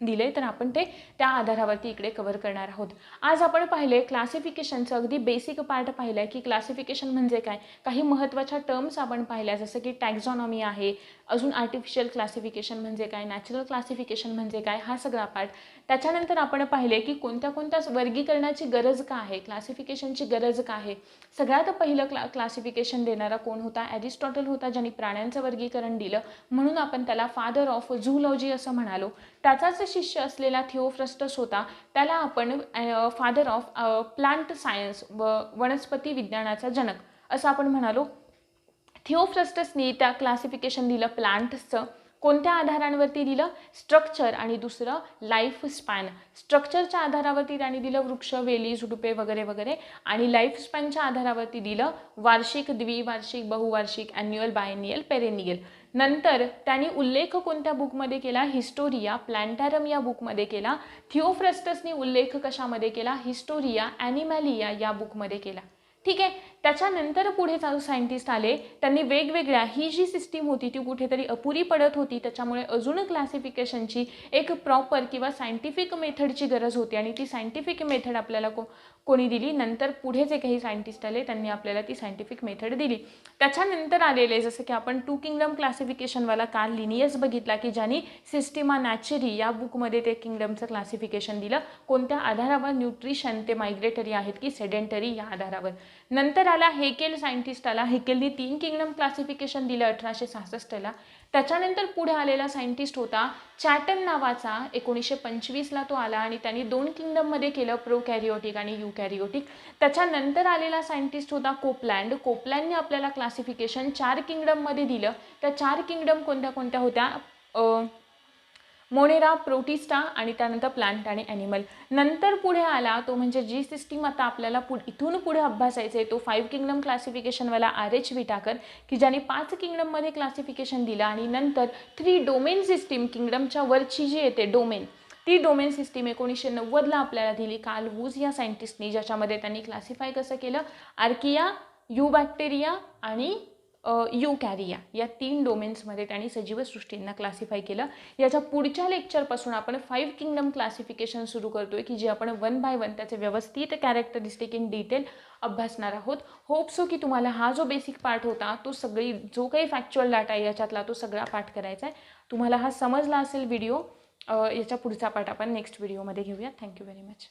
दिले, तर आपण ते त्या आधारावरती इकडे कव्हर करणार आहोत. आज आपण पाहिले क्लासिफिकेशनचं अगदी बेसिक पार्ट पाहिलं आहे की क्लासिफिकेशन म्हणजे काय, काही महत्त्वाच्या टर्म्स आपण पाहिल्या जसं की टॅक्झॉनॉमी आहे, अजून आर्टिफिशियल क्लासिफिकेशन म्हणजे काय, नॅचरल क्लासिफिकेशन म्हणजे काय, हा सगळा पार्ट. त्याच्यानंतर आपण पाहिले की कोणत्या कोणत्या वर्गीकरणाची गरज का आहे, क्लासिफिकेशनची गरज का आहे. सगळ्यात पहिलं क्लासिफिकेशन देणारा कोण होता, ॲरिस्टॉटल होता, ज्यांनी प्राण्यांचं वर्गीकरण दिलं, म्हणून आपण त्याला फादर ऑफ झूलॉजी असं म्हणालो. त्याचाच शिष्य असलेला थिओफ्रस्टस होता, त्याला आपण फादर ऑफ प्लांट सायन्स वनस्पती विज्ञानाचा जनक असं आपण म्हणालो. थिओफ्रस्टसनी त्या क्लासिफिकेशन दिलं प्लांट्सचं. कोणत्या आधारांवरती दिलं, स्ट्रक्चर आणि दुसरं लाईफ स्पॅन. स्ट्रक्चरच्या आधारावरती त्यांनी दिलं वृक्ष, वेली, झुडुपे वगैरे वगैरे, आणि लाईफ स्पॅनच्या आधारावरती दिलं वार्षिक, द्विवार्षिक, बहुवार्षिक, ॲन्युअल, बायनियल, पेरेनियल. नंतर त्यांनी उल्लेख कोणत्या बुकमध्ये केला, हिस्टोरिया प्लॅन्टारम या बुकमध्ये केला. थिओफ्रस्टसनी उल्लेख कशामध्ये केला, हिस्टोरिया ॲनिमॅलिया या बुकमध्ये केला. ठीक आहे. त्याच्यानंतर पुढे सायंटिस्ट आले, त्यांनी वेगवेगळ्या ही जी सिस्टीम होती ती कुठेतरी अपुरी पडत होती, त्याच्यामुळे अजून क्लासिफिकेशनची एक प्रॉपर किंवा सायंटिफिक मेथडची गरज होती, आणि ती सायंटिफिक मेथड आपल्याला कोणी दिली, नंतर पुढे जे काही सायंटिस्ट आले त्यांनी आपल्याला ती सायंटिफिक मेथड दिली. त्याच्यानंतर आलेले जसं की आपण टू किंगडम क्लासिफिकेशनवाला कार्ल लिनियस बघितला की ज्यांनी सिस्टिमा नॅचरी या बुकमध्ये ते किंगडमचं क्लासिफिकेशन दिलं. कोणत्या आधारावर, न्यूट्रिशन, ते मायग्रेटरी आहेत की सेडेंटरी या आधारावर. नंतर आला हेकेल, सायंटिस्ट आला. हेकेलनी 3 किंगडम क्लासिफिकेशन दिलं 1866ला. त्याच्यानंतर पुढे आलेला सायंटिस्ट होता चॅटन नावाचा, 1925ला तो आला, आणि त्यांनी 2 किंगडममध्ये केलं, प्रोकॅरिओटिक आणि युकॅरिओटिक. त्याच्यानंतर आलेला सायंटिस्ट होता कोपलँड. कोपलँडने आपल्याला क्लासिफिकेशन 4 किंगडममध्ये दिलं. त्या 4 किंगडम कोणत्या कोणत्या होत्या, मोनेरा, प्रोटिस्टा, आणि त्यानंतर प्लांट आणि ॲनिमल. नंतर पुढे आला तो म्हणजे जी सिस्टीम आता आपल्याला इथून पुढे अभ्यासायचं आहे, तो 5 किंगडम क्लासिफिकेशनवाला RH विटाकर, की ज्याने 5 किंगडममध्ये क्लासिफिकेशन दिलं. आणि नंतर 3 डोमेन सिस्टीम, किंगडमच्या वरची जी येते डोमेन, ती डोमेन सिस्टीम 1990ला आपल्याला दिली कार्ल वूज या सायंटिस्टनी, ज्याच्यामध्ये त्यांनी क्लासिफाय कसं केलं, आर्किया, युबॅक्टेरिया आणि युकॅरिया या 3 डोमेन्समध्ये त्यांनी सजीव सृष्टींना क्लासिफाय केलं. याच्या पुढच्या लेक्चरपासून आपण 5 किंगडम क्लासिफिकेशन सुरू करतोय, की जे आपण 1 बाय 1 त्याचे व्यवस्थित कॅरेक्टरिस्टिक इन डिटेल अभ्यासणार आहोत. होप सो की तुम्हाला हा जो बेसिक पार्ट होता तो जो काही फॅक्च्युअल डाटा आहे याच्यातला तो सगळा पाठ करायचा आहे. तुम्हाला हा समजला असेल व्हिडिओ. याच्या पुढचा पार्ट आपण नेक्स्ट व्हिडिओमध्ये घेऊया. Thank you very much.